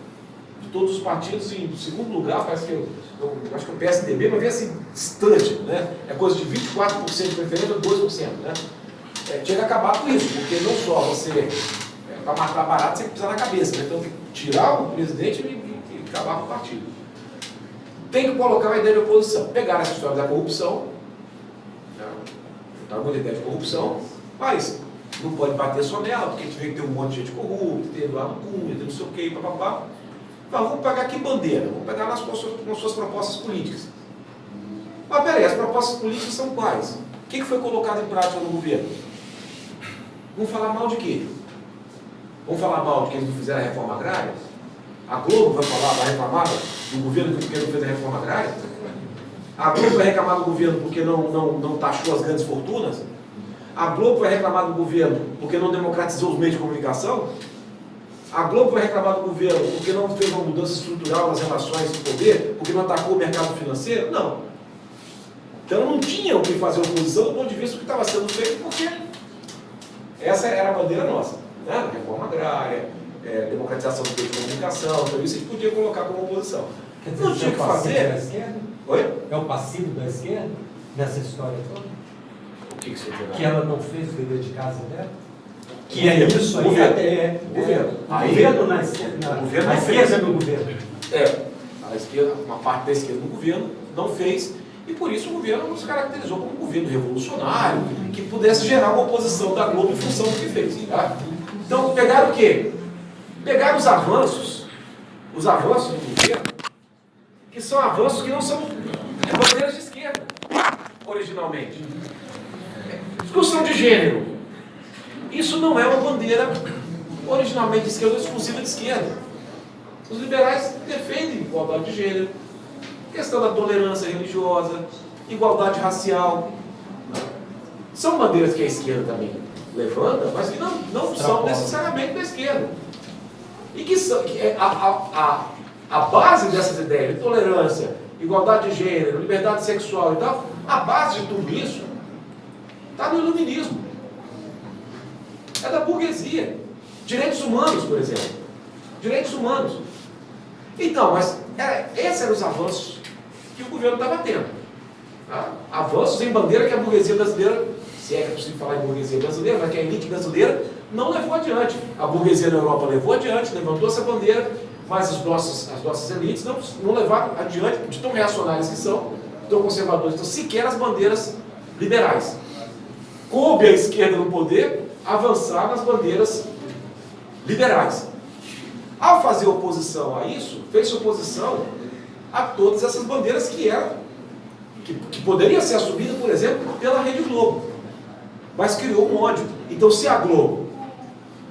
De todos os partidos, em segundo lugar, parece que eu acho que o PSDB, mas vem assim, distante, né? É coisa de 24% de preferência ou 2%, né? Tinha que acabar com isso, porque não só você, para matar barato, você precisa na cabeça, né? Então tem que tirar o presidente e acabar com o partido. Tem que colocar uma ideia de oposição. Pegar essa história da corrupção, está muita ideia de corrupção, mas não pode bater só nela, porque a gente vê que tem um monte de gente corrupta, tem Eduardo Cunha, tem não sei o que, papapá. Mas vamos pegar aqui bandeira, vamos pegar nas suas propostas políticas. Mas peraí, as propostas políticas são quais? O que foi colocado em prática no governo? Vamos falar mal de quê? Vamos falar mal de que eles não fizeram a reforma agrária? A Globo vai reclamar do governo porque não fez a reforma agrária? A Globo vai reclamar do governo porque não taxou as grandes fortunas? A Globo vai reclamar do governo porque não democratizou os meios de comunicação? A Globo vai reclamar do governo porque não fez uma mudança estrutural nas relações de poder? Porque não atacou o mercado financeiro? Não. Então não tinha o que fazer oposição do ponto de vista do que estava sendo feito, porque essa era a bandeira nossa, né? Reforma agrária, democratização do meio de comunicação, então isso a gente podia colocar como oposição. Quer dizer, Não tinha o que fazer. Da esquerda? Oi? É o passivo da esquerda nessa história toda? O que você quer? Que ela não fez o dever de casa dela? Que Governo. é isso aí, Governo. governo. Aí- Governo na esquerda, Governo a não esquerda fez. do governo. A esquerda, uma parte da esquerda do governo não fez, e por isso o governo não se caracterizou como um governo revolucionário, que pudesse gerar uma oposição da Globo em função do que fez. Tá? Então, pegaram o quê? Pegaram os avanços do governo, que são avanços que não são bandeiras de esquerda, originalmente. Discussão de gênero. Isso não é uma bandeira originalmente de esquerda, exclusiva de esquerda. Os liberais defendem igualdade de gênero, questão da tolerância religiosa, igualdade racial. São bandeiras que a esquerda também levanta, mas que não são necessariamente da esquerda. E que são a base dessas ideias de tolerância, igualdade de gênero, liberdade sexual e tal, a base de tudo isso está no iluminismo. É da burguesia. Direitos humanos, por exemplo. Direitos humanos. Então, mas esses eram os avanços que o governo estava tendo. Tá? Avanços em bandeira que a burguesia brasileira, se é que é possível falar em burguesia brasileira, mas que a elite brasileira não levou adiante. A burguesia na Europa levou adiante, levantou essa bandeira, mas as nossas elites não levaram adiante, de tão reacionárias que são, tão conservadores, então sequer as bandeiras liberais. Coube a esquerda no poder avançar nas bandeiras liberais. Ao fazer oposição a isso, fez oposição a todas essas bandeiras que poderiam ser assumidas, por exemplo, pela Rede Globo. Mas criou um ódio. Então, se a Globo,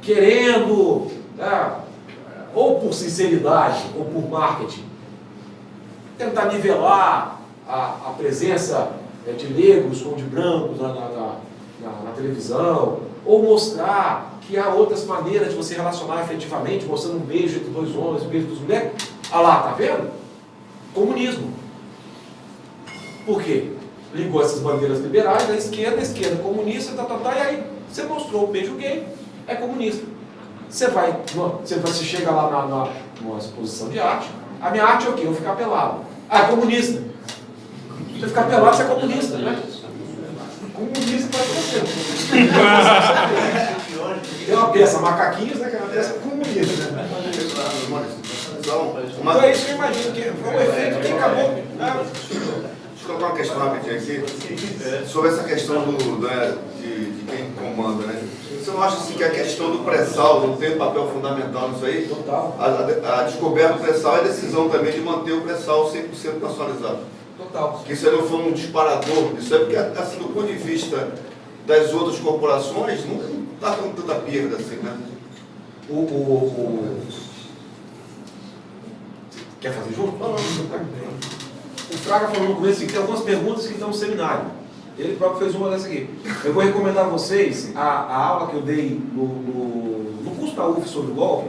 querendo, ou por sinceridade, ou por marketing, tentar nivelar a presença de negros com de brancos na televisão, ou mostrar que há outras maneiras de você relacionar efetivamente, mostrando um beijo entre dois homens, um beijo entre duas mulheres. Ah lá, tá vendo? Comunismo. Por quê? Ligou essas bandeiras liberais, a esquerda comunista, e aí você mostrou o beijo gay, é comunista. Você chega lá numa exposição de arte, a minha arte é o quê? Eu ficar pelado. Ah, é comunista. Você ficar pelado, você é comunista, né? Comunista para você. Tem uma peça Macaquinhos, né, que é uma peça comunista, né? Então é isso que eu imagino, que foi um efeito que acabou. Né? Deixa eu colocar uma questão rapidinho aqui, sobre essa questão de quem comanda, né? Você não acha assim, que a questão do pré-sal não tem um papel fundamental nisso aí? Total. A descoberta do pré-sal é a decisão também de manter o pré-sal 100% nacionalizado. Total. Que isso aí não foi um disparador, isso é porque, assim, do ponto de vista das outras corporações, não está com tanta perda assim, né? Quer fazer junto? Não. O Fraga falou no começo que tem algumas perguntas que estão no seminário. Ele próprio fez uma dessa aqui. Eu vou recomendar a vocês a aula que eu dei no curso da UF sobre o golpe.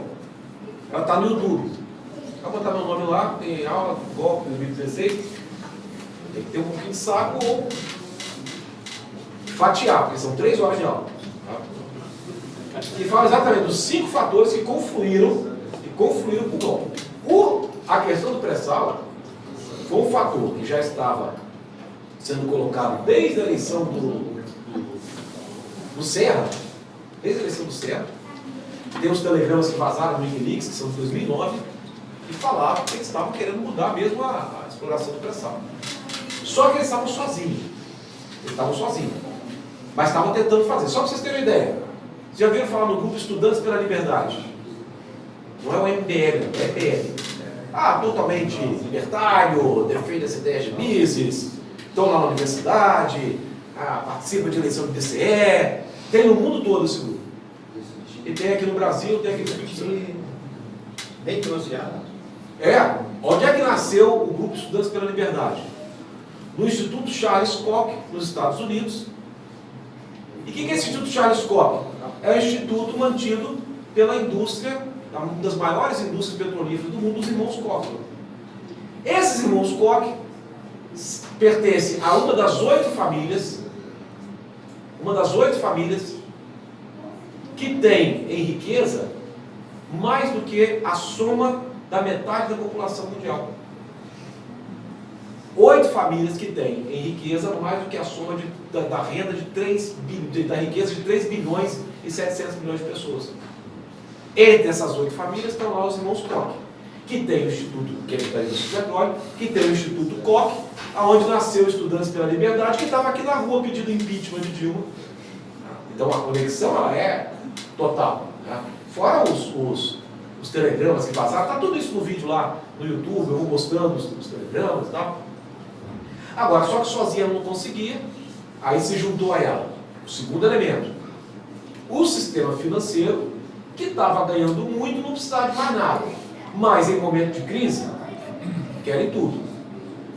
Ela está no YouTube. Vai botar meu nome lá, tem aula do golpe 2016. Tem que ter um pouquinho de saco ou fatiar, porque são 3 horas de aula. Tá? Que fala exatamente dos 5 fatores que confluíram com o golpe. A questão do pré-sal foi um fator que já estava sendo colocado desde a eleição do Serra, desde a eleição do Serra. Tem os telegramas que vazaram no Wikileaks, que são de 2009, e falavam que eles estavam querendo mudar mesmo a exploração do pré-sal. Só que eles estavam sozinhos. Mas estavam tentando fazer. Só para vocês terem uma ideia. Vocês já viram falar no grupo Estudantes pela Liberdade? Não é o MBL, é o EPL. Totalmente libertário, defende as ideias de Mises, estão lá na universidade, participam de eleição do DCE, tem no mundo todo esse grupo. E tem aqui no Brasil, tem aqui no Espírito. Bem pronunciado. Onde é que nasceu o grupo Estudantes pela Liberdade? No Instituto Charles Koch, nos Estados Unidos. E o que é esse Instituto Charles Koch? É um instituto mantido pela indústria, uma das maiores indústrias petrolíferas do mundo, os irmãos Koch. Esses irmãos Koch pertencem a uma das 8 famílias que tem em riqueza mais do que a soma da metade da população mundial. 8 famílias que têm em riqueza mais do que a soma da renda da riqueza de 3 bilhões e 700 milhões de pessoas. Entre essas 8 famílias estão lá os irmãos Koch, que tem o Instituto, que é da indústria do petróleo, que tem o Instituto Koch, onde nasceu Estudantes pela Liberdade, que estava aqui na rua pedindo impeachment de Dilma. Então a conexão ela é total. Né? Fora os telegramas que vazaram, está tudo isso no vídeo lá no YouTube, eu vou mostrando os telegramas e tal. Agora, só que sozinha ela não conseguia, aí se juntou a ela o segundo elemento, o sistema financeiro, que estava ganhando muito, não precisava de mais nada. Mas em momento de crise, querem tudo.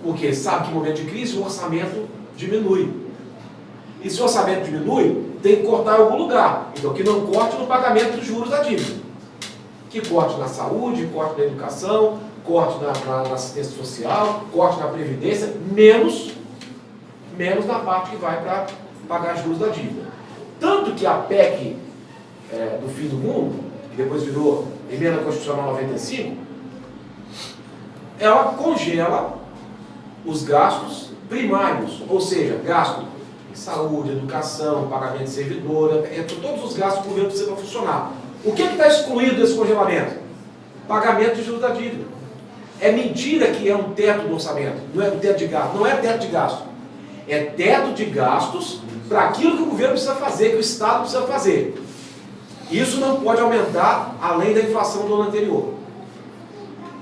Porque sabe que em momento de crise o orçamento diminui. E se o orçamento diminui, tem que cortar em algum lugar. Então que não corte no pagamento dos juros da dívida. Que corte na saúde, corte na educação, corte na assistência social, corte na previdência, menos na parte que vai para pagar juros da dívida. Tanto que a PEC do fim do mundo, que depois virou Emenda Constitucional 95, ela congela os gastos primários, ou seja, gasto em saúde, educação, pagamento de servidor, todos os gastos que o governo precisa para funcionar. O que está excluído desse congelamento? Pagamento de juros da dívida. É mentira que é um teto do orçamento, não é um teto de gasto, não é teto de gasto. É teto de gastos para aquilo que o governo precisa fazer, que o Estado precisa fazer. Isso não pode aumentar além da inflação do ano anterior.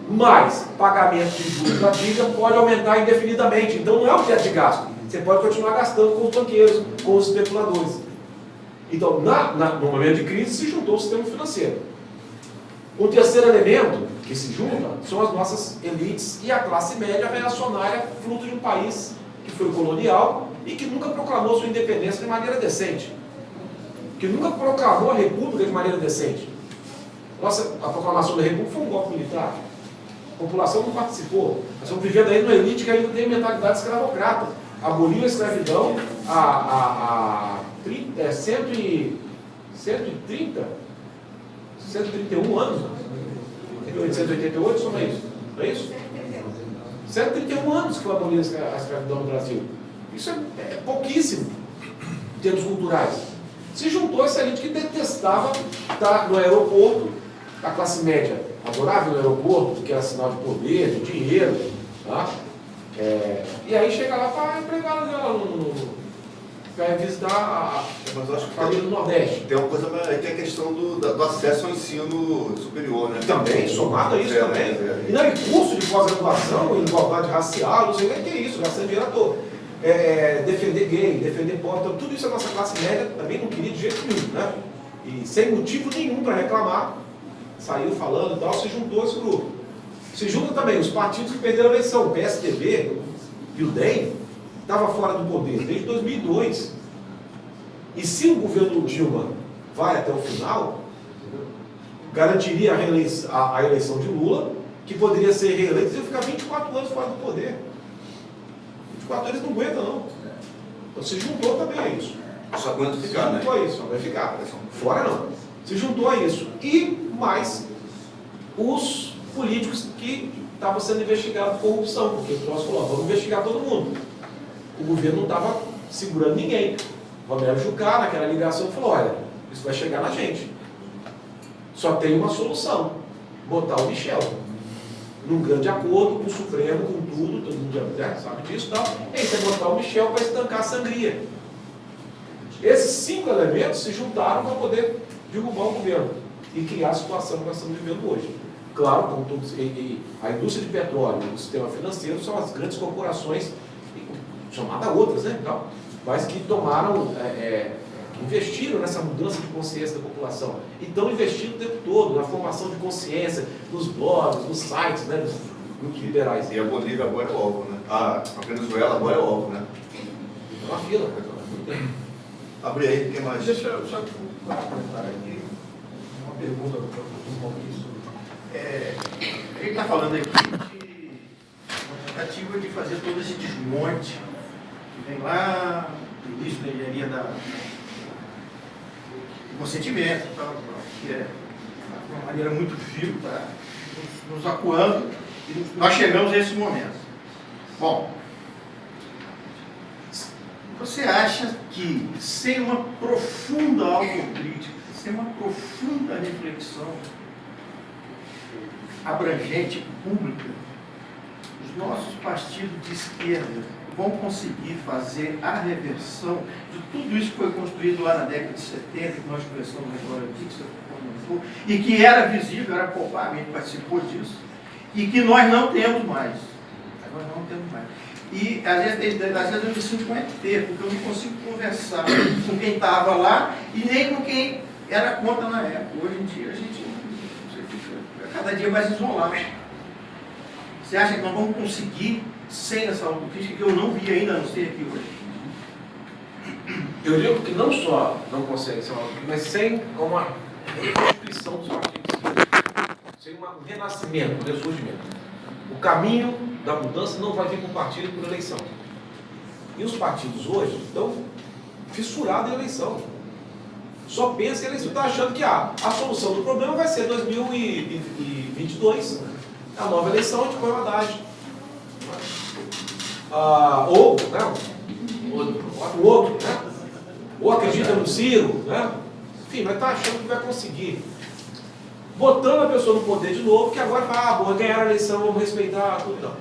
Mas pagamento de juros da dívida pode aumentar indefinidamente. Então não é um teto de gasto. Você pode continuar gastando com os banqueiros, com os especuladores. Então, no momento de crise, se juntou o sistema financeiro. O terceiro elemento que se junta são as nossas elites e a classe média reacionária, fruto de um país que foi colonial e que nunca proclamou sua independência de maneira decente. Que nunca proclamou a república de maneira decente. A proclamação da república foi um golpe militar. A população não participou. Nós estamos vivendo aí numa elite que ainda tem mentalidade escravocrata. Aboliu a escravidão há 131 anos. 1888, soma isso. Não é isso? 131 anos que foi abolida a escravidão no Brasil. Isso é pouquíssimo em termos culturais. Se juntou essa elite que detestava estar no aeroporto, a classe média adorava no aeroporto, porque era sinal de poder, de dinheiro, tá? E aí chega lá para empregar dela para visitar a Mas eu acho que família do Nordeste. tem uma coisa aí que é a questão do acesso ao ensino superior, né? Também, somado a isso também. É. E não, e curso de pós-graduação, igualdade racial, não sei nem o que é isso, gastando dinheiro à toa. Defender gay, defender pobre, então, tudo isso a nossa classe média também não queria de jeito nenhum, né? E sem motivo nenhum para reclamar, saiu falando e tal, se juntou esse grupo. Se juntam também os partidos que perderam a eleição, o PSDB e o DEM, estava fora do poder desde 2002. E se o governo Dilma vai até o final, garantiria a eleição de Lula, que poderia ser reeleito e ficar 24 anos fora do poder. 24 anos não aguenta, não. Então se juntou também a isso. Só aguenta Se ficar, né? juntou a isso, só vai ficar. Fora não. Se juntou a isso. E mais os políticos que estavam sendo investigados por corrupção, porque o troço falou, vamos investigar todo mundo. O governo não estava segurando ninguém. Romero Jucá, naquela ligação, falou, olha, isso vai chegar na gente. Só tem uma solução, botar o Michel. Num grande acordo com o Supremo, com tudo, todo mundo já sabe disso e tal. E aí você botar o Michel para estancar a sangria. Esses 5 elementos se juntaram para poder derrubar o governo e criar a situação que nós estamos vivendo hoje. Claro, como todos, a indústria de petróleo, o sistema financeiro são as grandes corporações, chamadas outras, né? Então, mas que tomaram, investiram nessa mudança de consciência da população. E estão investindo o tempo todo na formação de consciência, nos blogs, nos sites, né, dos grupos liberais. E a Bolívia agora é o alvo, né? A Venezuela agora é o alvo, né? É uma fila. Abre aí, o que mais? Deixa eu só comentar aqui uma pergunta para o Maurício. Ele está falando aqui de uma tentativa de fazer todo esse desmonte que vem lá no início da engenharia do consentimento, tal, que é de uma maneira muito vil, tá? Nos acuando, e nós chegamos a esse momento. Bom, você acha que sem uma profunda autocrítica, sem uma profunda reflexão abrangente, pública, os nossos partidos de esquerda vão conseguir fazer a reversão de tudo isso que foi construído lá na década de 70, que nós conversamos agora aqui, que você comentou, e que era visível, era palpável, a gente participou disso, e que nós não temos mais. Nós não temos mais. E às vezes eu me sinto com ET, porque eu não consigo conversar com quem estava lá e nem com quem era contra na época. Hoje em dia a gente fica cada dia mais isolado. Você acha que nós vamos conseguir sem essa autocrítica, que eu não vi ainda, não sei aqui hoje? Eu digo que não só não consegue ser uma autocrítica, mas sem uma reconstituição dos partidos, sem um renascimento, um ressurgimento. O caminho da mudança não vai vir com partido por eleição. E os partidos hoje estão fissurados em eleição. Só pensa em eleição, está achando que a solução do problema vai ser 2022, a nova eleição, a gente põe o Haddad. Ou, né, o outro, né? Ou acredita no Ciro, né? Enfim, mas está achando que vai conseguir. Botando a pessoa no poder de novo, que agora vai, bom, ganhar a eleição, vamos respeitar, tudo não.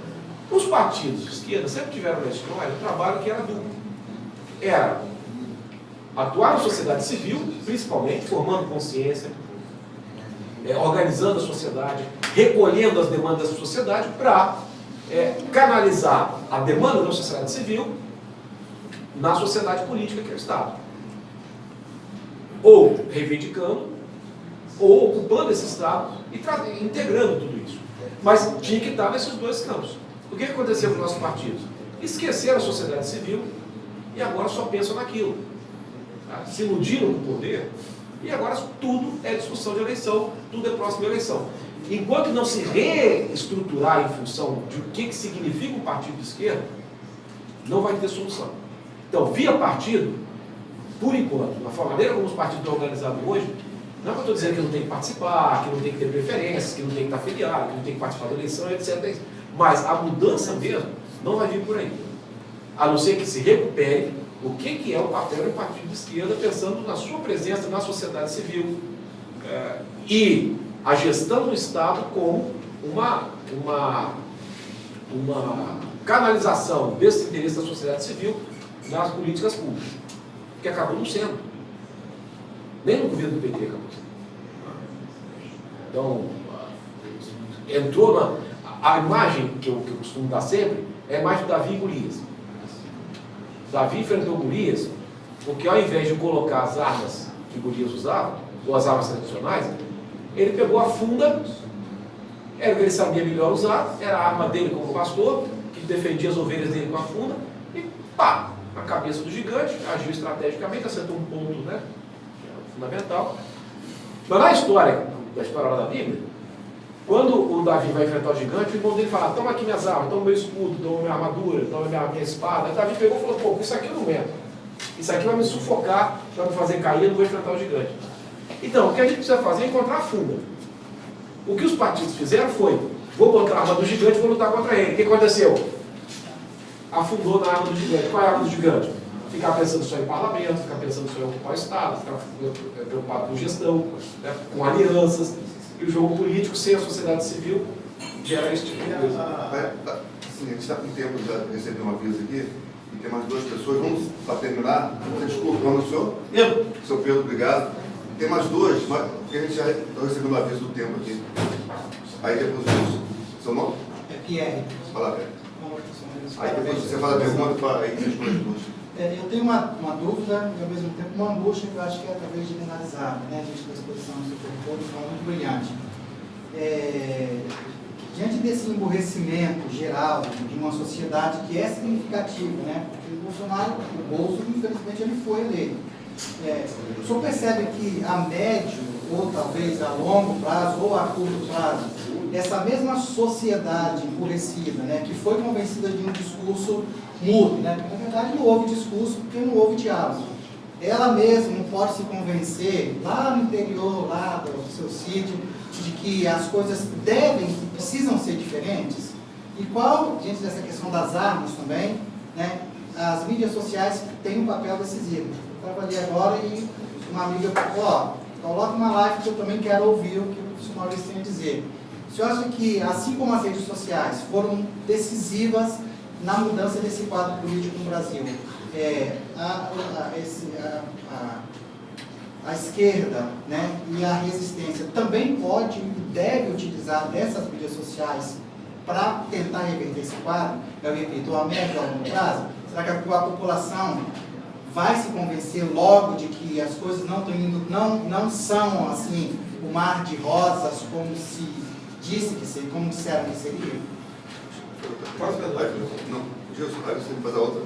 Os partidos de esquerda sempre tiveram na história um trabalho que era duplo. Era atuar na sociedade civil, principalmente, formando consciência, organizando a sociedade, recolhendo as demandas da sociedade para canalizar a demanda da sociedade civil na sociedade política, que é o Estado. Ou reivindicando, ou ocupando esse Estado e integrando tudo isso. Mas tinha que estar nesses dois campos. O que aconteceu com os nossos partidos? Esqueceram a sociedade civil e agora só pensam naquilo. Tá? Se iludiram com o poder e agora tudo é discussão de eleição, tudo é próximo de eleição. Enquanto não se reestruturar em função de o que significa um partido de esquerda, não vai ter solução. Então, via partido, por enquanto, na maneira como os partidos estão organizados hoje, não é que eu estou dizendo que não tem que participar, que não tem que ter preferências, que não tem que estar filiado, que não tem que participar da eleição, etc. Mas a mudança mesmo não vai vir por aí. A não ser que se recupere O que é o papel do partido de esquerda, pensando na sua presença na sociedade civil e a gestão do Estado como uma canalização desse interesse da sociedade civil nas políticas públicas, que acabou não sendo. Nem no governo do PT acabou sendo. Então, entrou a imagem que eu costumo dar sempre é a imagem do Davi e Golias. Davi enfrentou Golias porque, ao invés de colocar as armas que Golias usava, ou as armas tradicionais, ele pegou a funda, era o que ele sabia melhor usar, era a arma dele como pastor, que defendia as ovelhas dele com a funda, e pá, na cabeça do gigante, agiu estrategicamente, acertou um ponto, né, fundamental. Mas na história lá da Bíblia, quando o Davi vai enfrentar o gigante, o irmão dele fala: toma aqui minhas armas, toma meu escudo, toma minha armadura, toma minha espada. Aí Davi pegou e falou: pô, isso aqui eu não meto. Isso aqui vai me sufocar, vai me fazer cair, eu não vou enfrentar o gigante. Então, o que a gente precisa fazer é encontrar a funda. O que os partidos fizeram foi: vou botar a arma do gigante e vou lutar contra ele. O que aconteceu? Afundou na arma do gigante. Qual é a arma do gigante? Ficar pensando só em parlamento, ficar pensando só em ocupar o Estado, ficar preocupado com gestão, né, com alianças. E o jogo político, sem a sociedade civil, gera esse tipo de coisa. Sim, a gente está com tempo, já recebi um aviso aqui, e tem mais duas pessoas. Vamos, para terminar, desculpa, o nome do senhor? Pedro. Seu Pedro, obrigado. Tem mais duas, porque a gente já está recebendo o aviso do tempo aqui. Aí depois disso. Seu nome? É Pierre. Fala, Pedro. Aí depois você faz a pergunta para aí responder as duas. Eu tenho uma dúvida e, ao mesmo tempo, uma angústia que eu acho que é talvez generalizada, né? Diante da exposição do Dr. Couto, de forma muito brilhante. Diante desse emburrecimento geral de uma sociedade que é significativa, né? Porque o Bolsonaro, o Bolso, infelizmente, ele foi eleito. O senhor percebe que a médio, ou talvez a longo prazo, ou a curto prazo, essa mesma sociedade emburrecida, né, que foi convencida de um discurso mudo, né, porque, na verdade, não houve discurso porque não houve diálogo. Ela mesma não pode se convencer, lá no interior, lá do seu sítio, de que as coisas precisam ser diferentes? E qual, diante dessa questão das armas também, né, as mídias sociais têm um papel decisivo. Eu trabalhei agora e uma amiga falou: coloca uma live que eu também quero ouvir o que o professor Maurício tem a dizer. O senhor acha que, assim como as redes sociais foram decisivas na mudança desse quadro político no Brasil, a esquerda, né, e a resistência também pode e deve utilizar dessas mídias sociais para tentar reverter esse quadro? Eu repito, a médio e a longo prazo? Será que a população vai se convencer logo de que as coisas não são assim o mar de rosas como se disse que seria, como disseram que seria? Pode fazer. Não, Gilson, aí você faz a outra.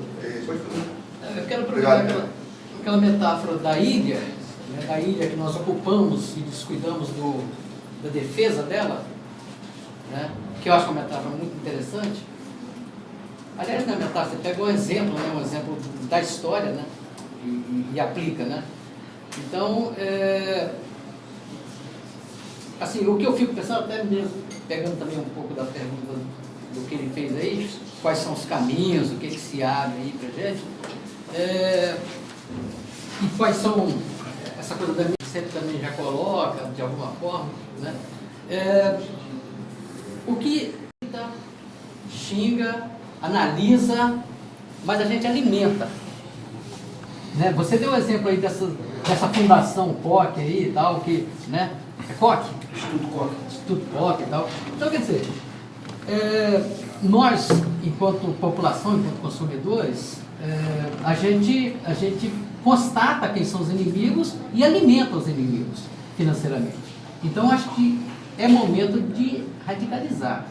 Pode fazer. Eu quero aproveitar aquela metáfora da ilha, né, da ilha que nós ocupamos e descuidamos da defesa dela, né, que eu acho uma metáfora muito interessante. Aliás, na metáfora, você pega um exemplo, né, um exemplo da história, né, e aplica, né. Então, assim, o que eu fico pensando, até mesmo pegando também um pouco da pergunta do que ele fez aí, quais são os caminhos, o que se abre aí pra gente, e quais são, essa coisa da mídia sempre também já coloca, de alguma forma, né, o que xinga, analisa, mas a gente alimenta, né? Você deu o exemplo aí dessa fundação COC aí e tal, que, né, é COC? Instituto COC e tal. Então, quer dizer, nós, enquanto população, enquanto consumidores, a gente constata quem são os inimigos e alimenta os inimigos financeiramente. Então, acho que é momento de radicalizar,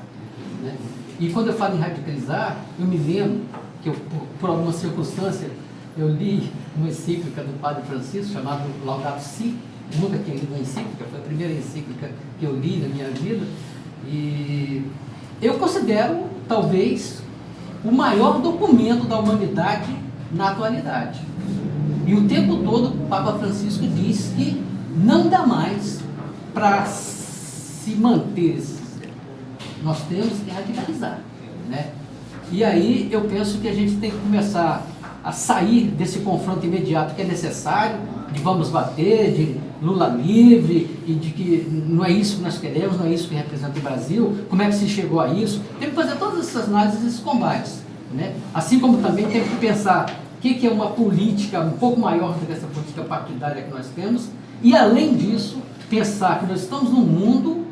né? E quando eu falo em radicalizar, eu me lembro que eu, por alguma circunstância, eu li uma encíclica do Padre Francisco chamada Laudato Si. Eu nunca tinha lido uma encíclica, foi a primeira encíclica que eu li na minha vida, e eu considero, talvez, o maior documento da humanidade na atualidade. E o tempo todo o Papa Francisco diz que não dá mais para se manter esse sistema. Nós temos que radicalizar, né? E aí eu penso que a gente tem que começar a sair desse confronto imediato que é necessário, de vamos bater, de Lula livre, e de que não é isso que nós queremos, não é isso que representa o Brasil, como é que se chegou a isso. Tem que fazer todas essas análises e esses combates, né? Assim como também tem que pensar o que é uma política um pouco maior do que essa política partidária que nós temos, e além disso, pensar que nós estamos num mundo,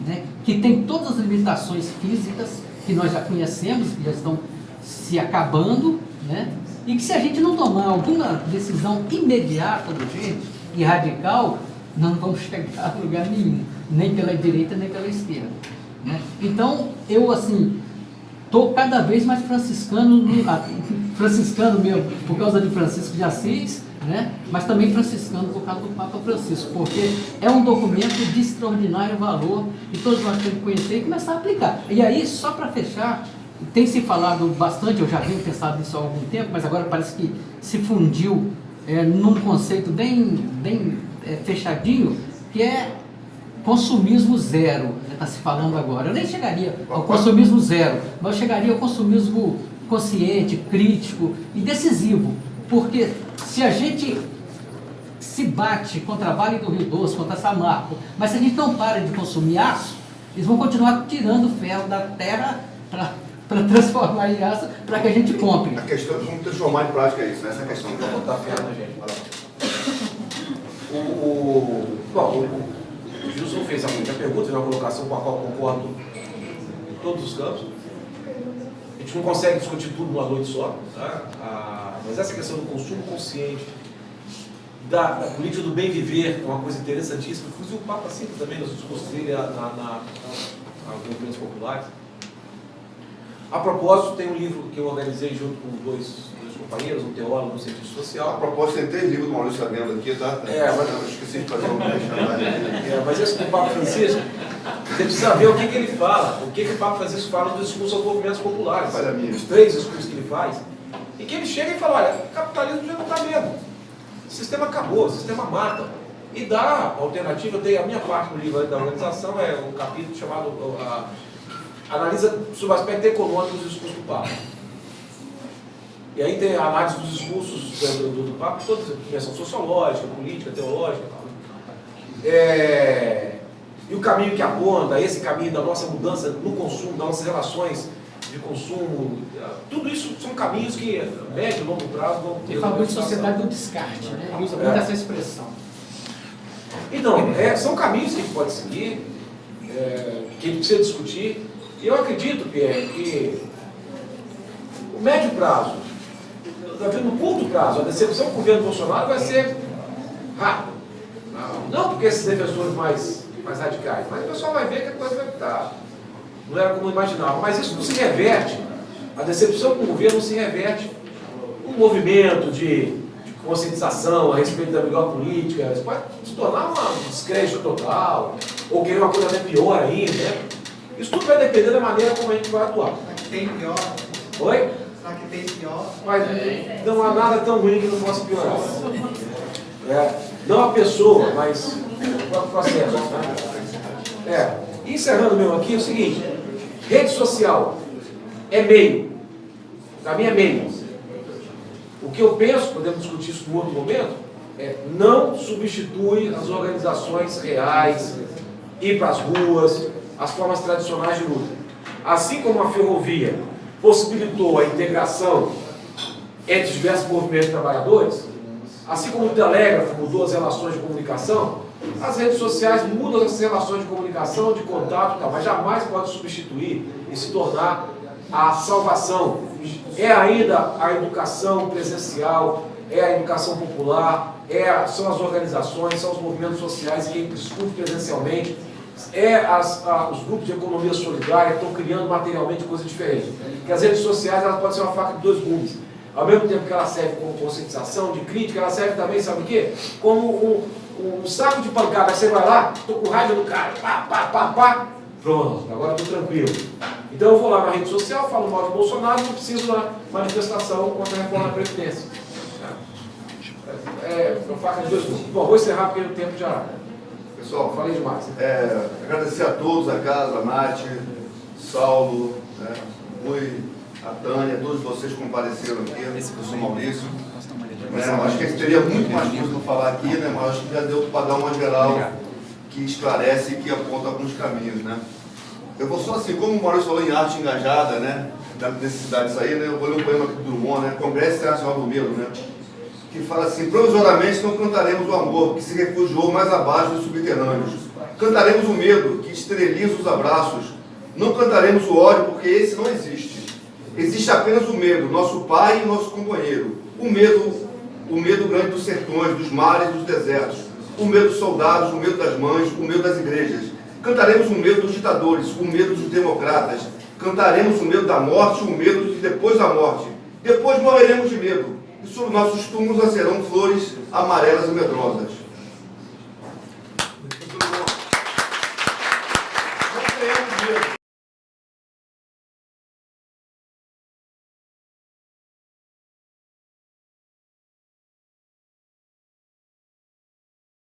né, que tem todas as limitações físicas que nós já conhecemos, que já estão se acabando, né? E que se a gente não tomar alguma decisão imediata do jeito e radical, nós não vamos chegar a lugar nenhum, nem pela direita nem pela esquerda, né? Então, eu assim, estou cada vez mais franciscano mesmo, por causa de Francisco de Assis, né? Mas também franciscano por causa do Papa Francisco, porque é um documento de extraordinário valor e todos nós temos que conhecer e começar a aplicar. E aí, só para fechar, tem se falado bastante, eu já venho pensado nisso há algum tempo, mas agora parece que se fundiu num conceito bem fechadinho, que é consumismo zero, está se falando agora. Eu nem chegaria ao consumismo zero, mas eu chegaria ao consumismo consciente, crítico e decisivo, porque se a gente se bate contra a Vale do Rio Doce, contra Samarco, mas se a gente não para de consumir aço, eles vão continuar tirando ferro da terra para transformar em aço, para que a gente compre. A questão é como transformar em prática isso, né? Essa é a questão. Vou botar ferro na gente. O Gilson fez a pergunta, uma colocação com a qual concordo em todos os campos. A gente não consegue discutir tudo numa noite só, tá? Mas essa questão do consumo consciente, da política do bem viver, é uma coisa interessantíssima. Inclusive o Papa cita também nos discursos dele nas movimentos populares. A propósito, tem um livro que eu organizei junto com dois companheiros, um teólogo, um cientista A social. propósito, tem 3 livros do Maurício Sabendo aqui, tá? Mas eu esqueci de fazer um mas esse do Papa Francisco, você precisa ver o que ele fala, o que o Papa Francisco fala no discurso aos movimentos populares. Os 3 discursos que ele faz, e que ele chega e fala, olha, o capitalismo já não está mesmo. O sistema acabou, o sistema mata. E dá alternativa, tem a minha parte do livro da organização, é um capítulo chamado... analisa sobre o aspecto econômico dos discursos do Papa. E aí tem a análise dos discursos do Papa, toda a dimensão sociológica, política, teológica e tal. E o caminho que aponta, esse caminho da nossa mudança no consumo, das nossas relações de consumo, tudo isso são caminhos que, a médio e longo prazo, vão ter... Ele fala muito de sociedade do descarte, né? Ele usa muito essa expressão. Então, são caminhos que a gente pode seguir, que a gente precisa discutir. E eu acredito, Pierre, que o médio prazo, no curto prazo, a decepção com o governo Bolsonaro vai ser rápida. Não porque esses defensores mais radicais, mas o pessoal vai ver que a coisa vai estar. Não era como imaginava. Mas isso não se reverte, a decepção com o governo não se reverte um movimento de conscientização a respeito da melhor política. Isso pode se tornar um descrédito total, ou querer uma coisa até pior ainda, né? Isso tudo vai depender da maneira como a gente vai atuar. Será que tem pior? Oi? Será que tem pior? Mas não há nada tão ruim que não possa piorar. Não a pessoa, mas o próprio processo. Né? Encerrando mesmo aqui, é o seguinte: rede social é meio. Para mim é meio. O que eu penso, podemos discutir isso em outro momento, não substitui as organizações reais, ir para as ruas, as formas tradicionais de luta. Assim como a ferrovia possibilitou a integração entre diversos movimentos de trabalhadores, assim como o telégrafo mudou as relações de comunicação, as redes sociais mudam as relações de comunicação, de contato e tal, mas jamais pode substituir e se tornar a salvação. É ainda a educação presencial, é a educação popular, são as organizações, são os movimentos sociais que discutem presencialmente, os grupos de economia solidária que estão criando materialmente coisas diferentes. Porque as redes sociais elas podem ser uma faca de 2 gumes. Ao mesmo tempo que ela serve como conscientização, de crítica, ela serve também, sabe o quê? Como um saco de pancada. Você vai lá, estou com raiva do cara, pá, pronto, agora estou tranquilo. Então eu vou lá na rede social, falo mal de Bolsonaro, não preciso da manifestação contra a reforma da Previdência. É uma faca de 2 gumes. Bom, vou encerrar porque o tempo já... Pessoal, falei demais. Agradecer a todos, a casa, a Nath, Saulo, Rui, a Tânia, todos vocês compareceram aqui, o professor Maurício. Eu acho que a gente teria muito mais coisa para falar aqui, né? Mas acho que já deu para dar uma geral que esclarece e que aponta alguns caminhos, né? Eu vou só assim, como o Maurício falou em arte engajada, né? Da necessidade disso aí, né? Eu vou ler um poema aqui do Drummond, né? Congresso Internacional do Medo, né? Que fala assim: provisoriamente não cantaremos o amor que se refugiou mais abaixo dos subterrâneos. Cantaremos o medo que esteriliza os abraços. Não cantaremos o ódio, porque esse não existe. Existe apenas o medo, nosso pai e nosso companheiro. O medo grande dos sertões, dos mares e dos desertos. O medo dos soldados, o medo das mães, o medo das igrejas. Cantaremos o medo dos ditadores, o medo dos democratas. Cantaremos o medo da morte, o medo de depois da morte. Depois morreremos de medo. E sobre nossos túmulos nascerão flores amarelas e medrosas. Não tenhamos medo.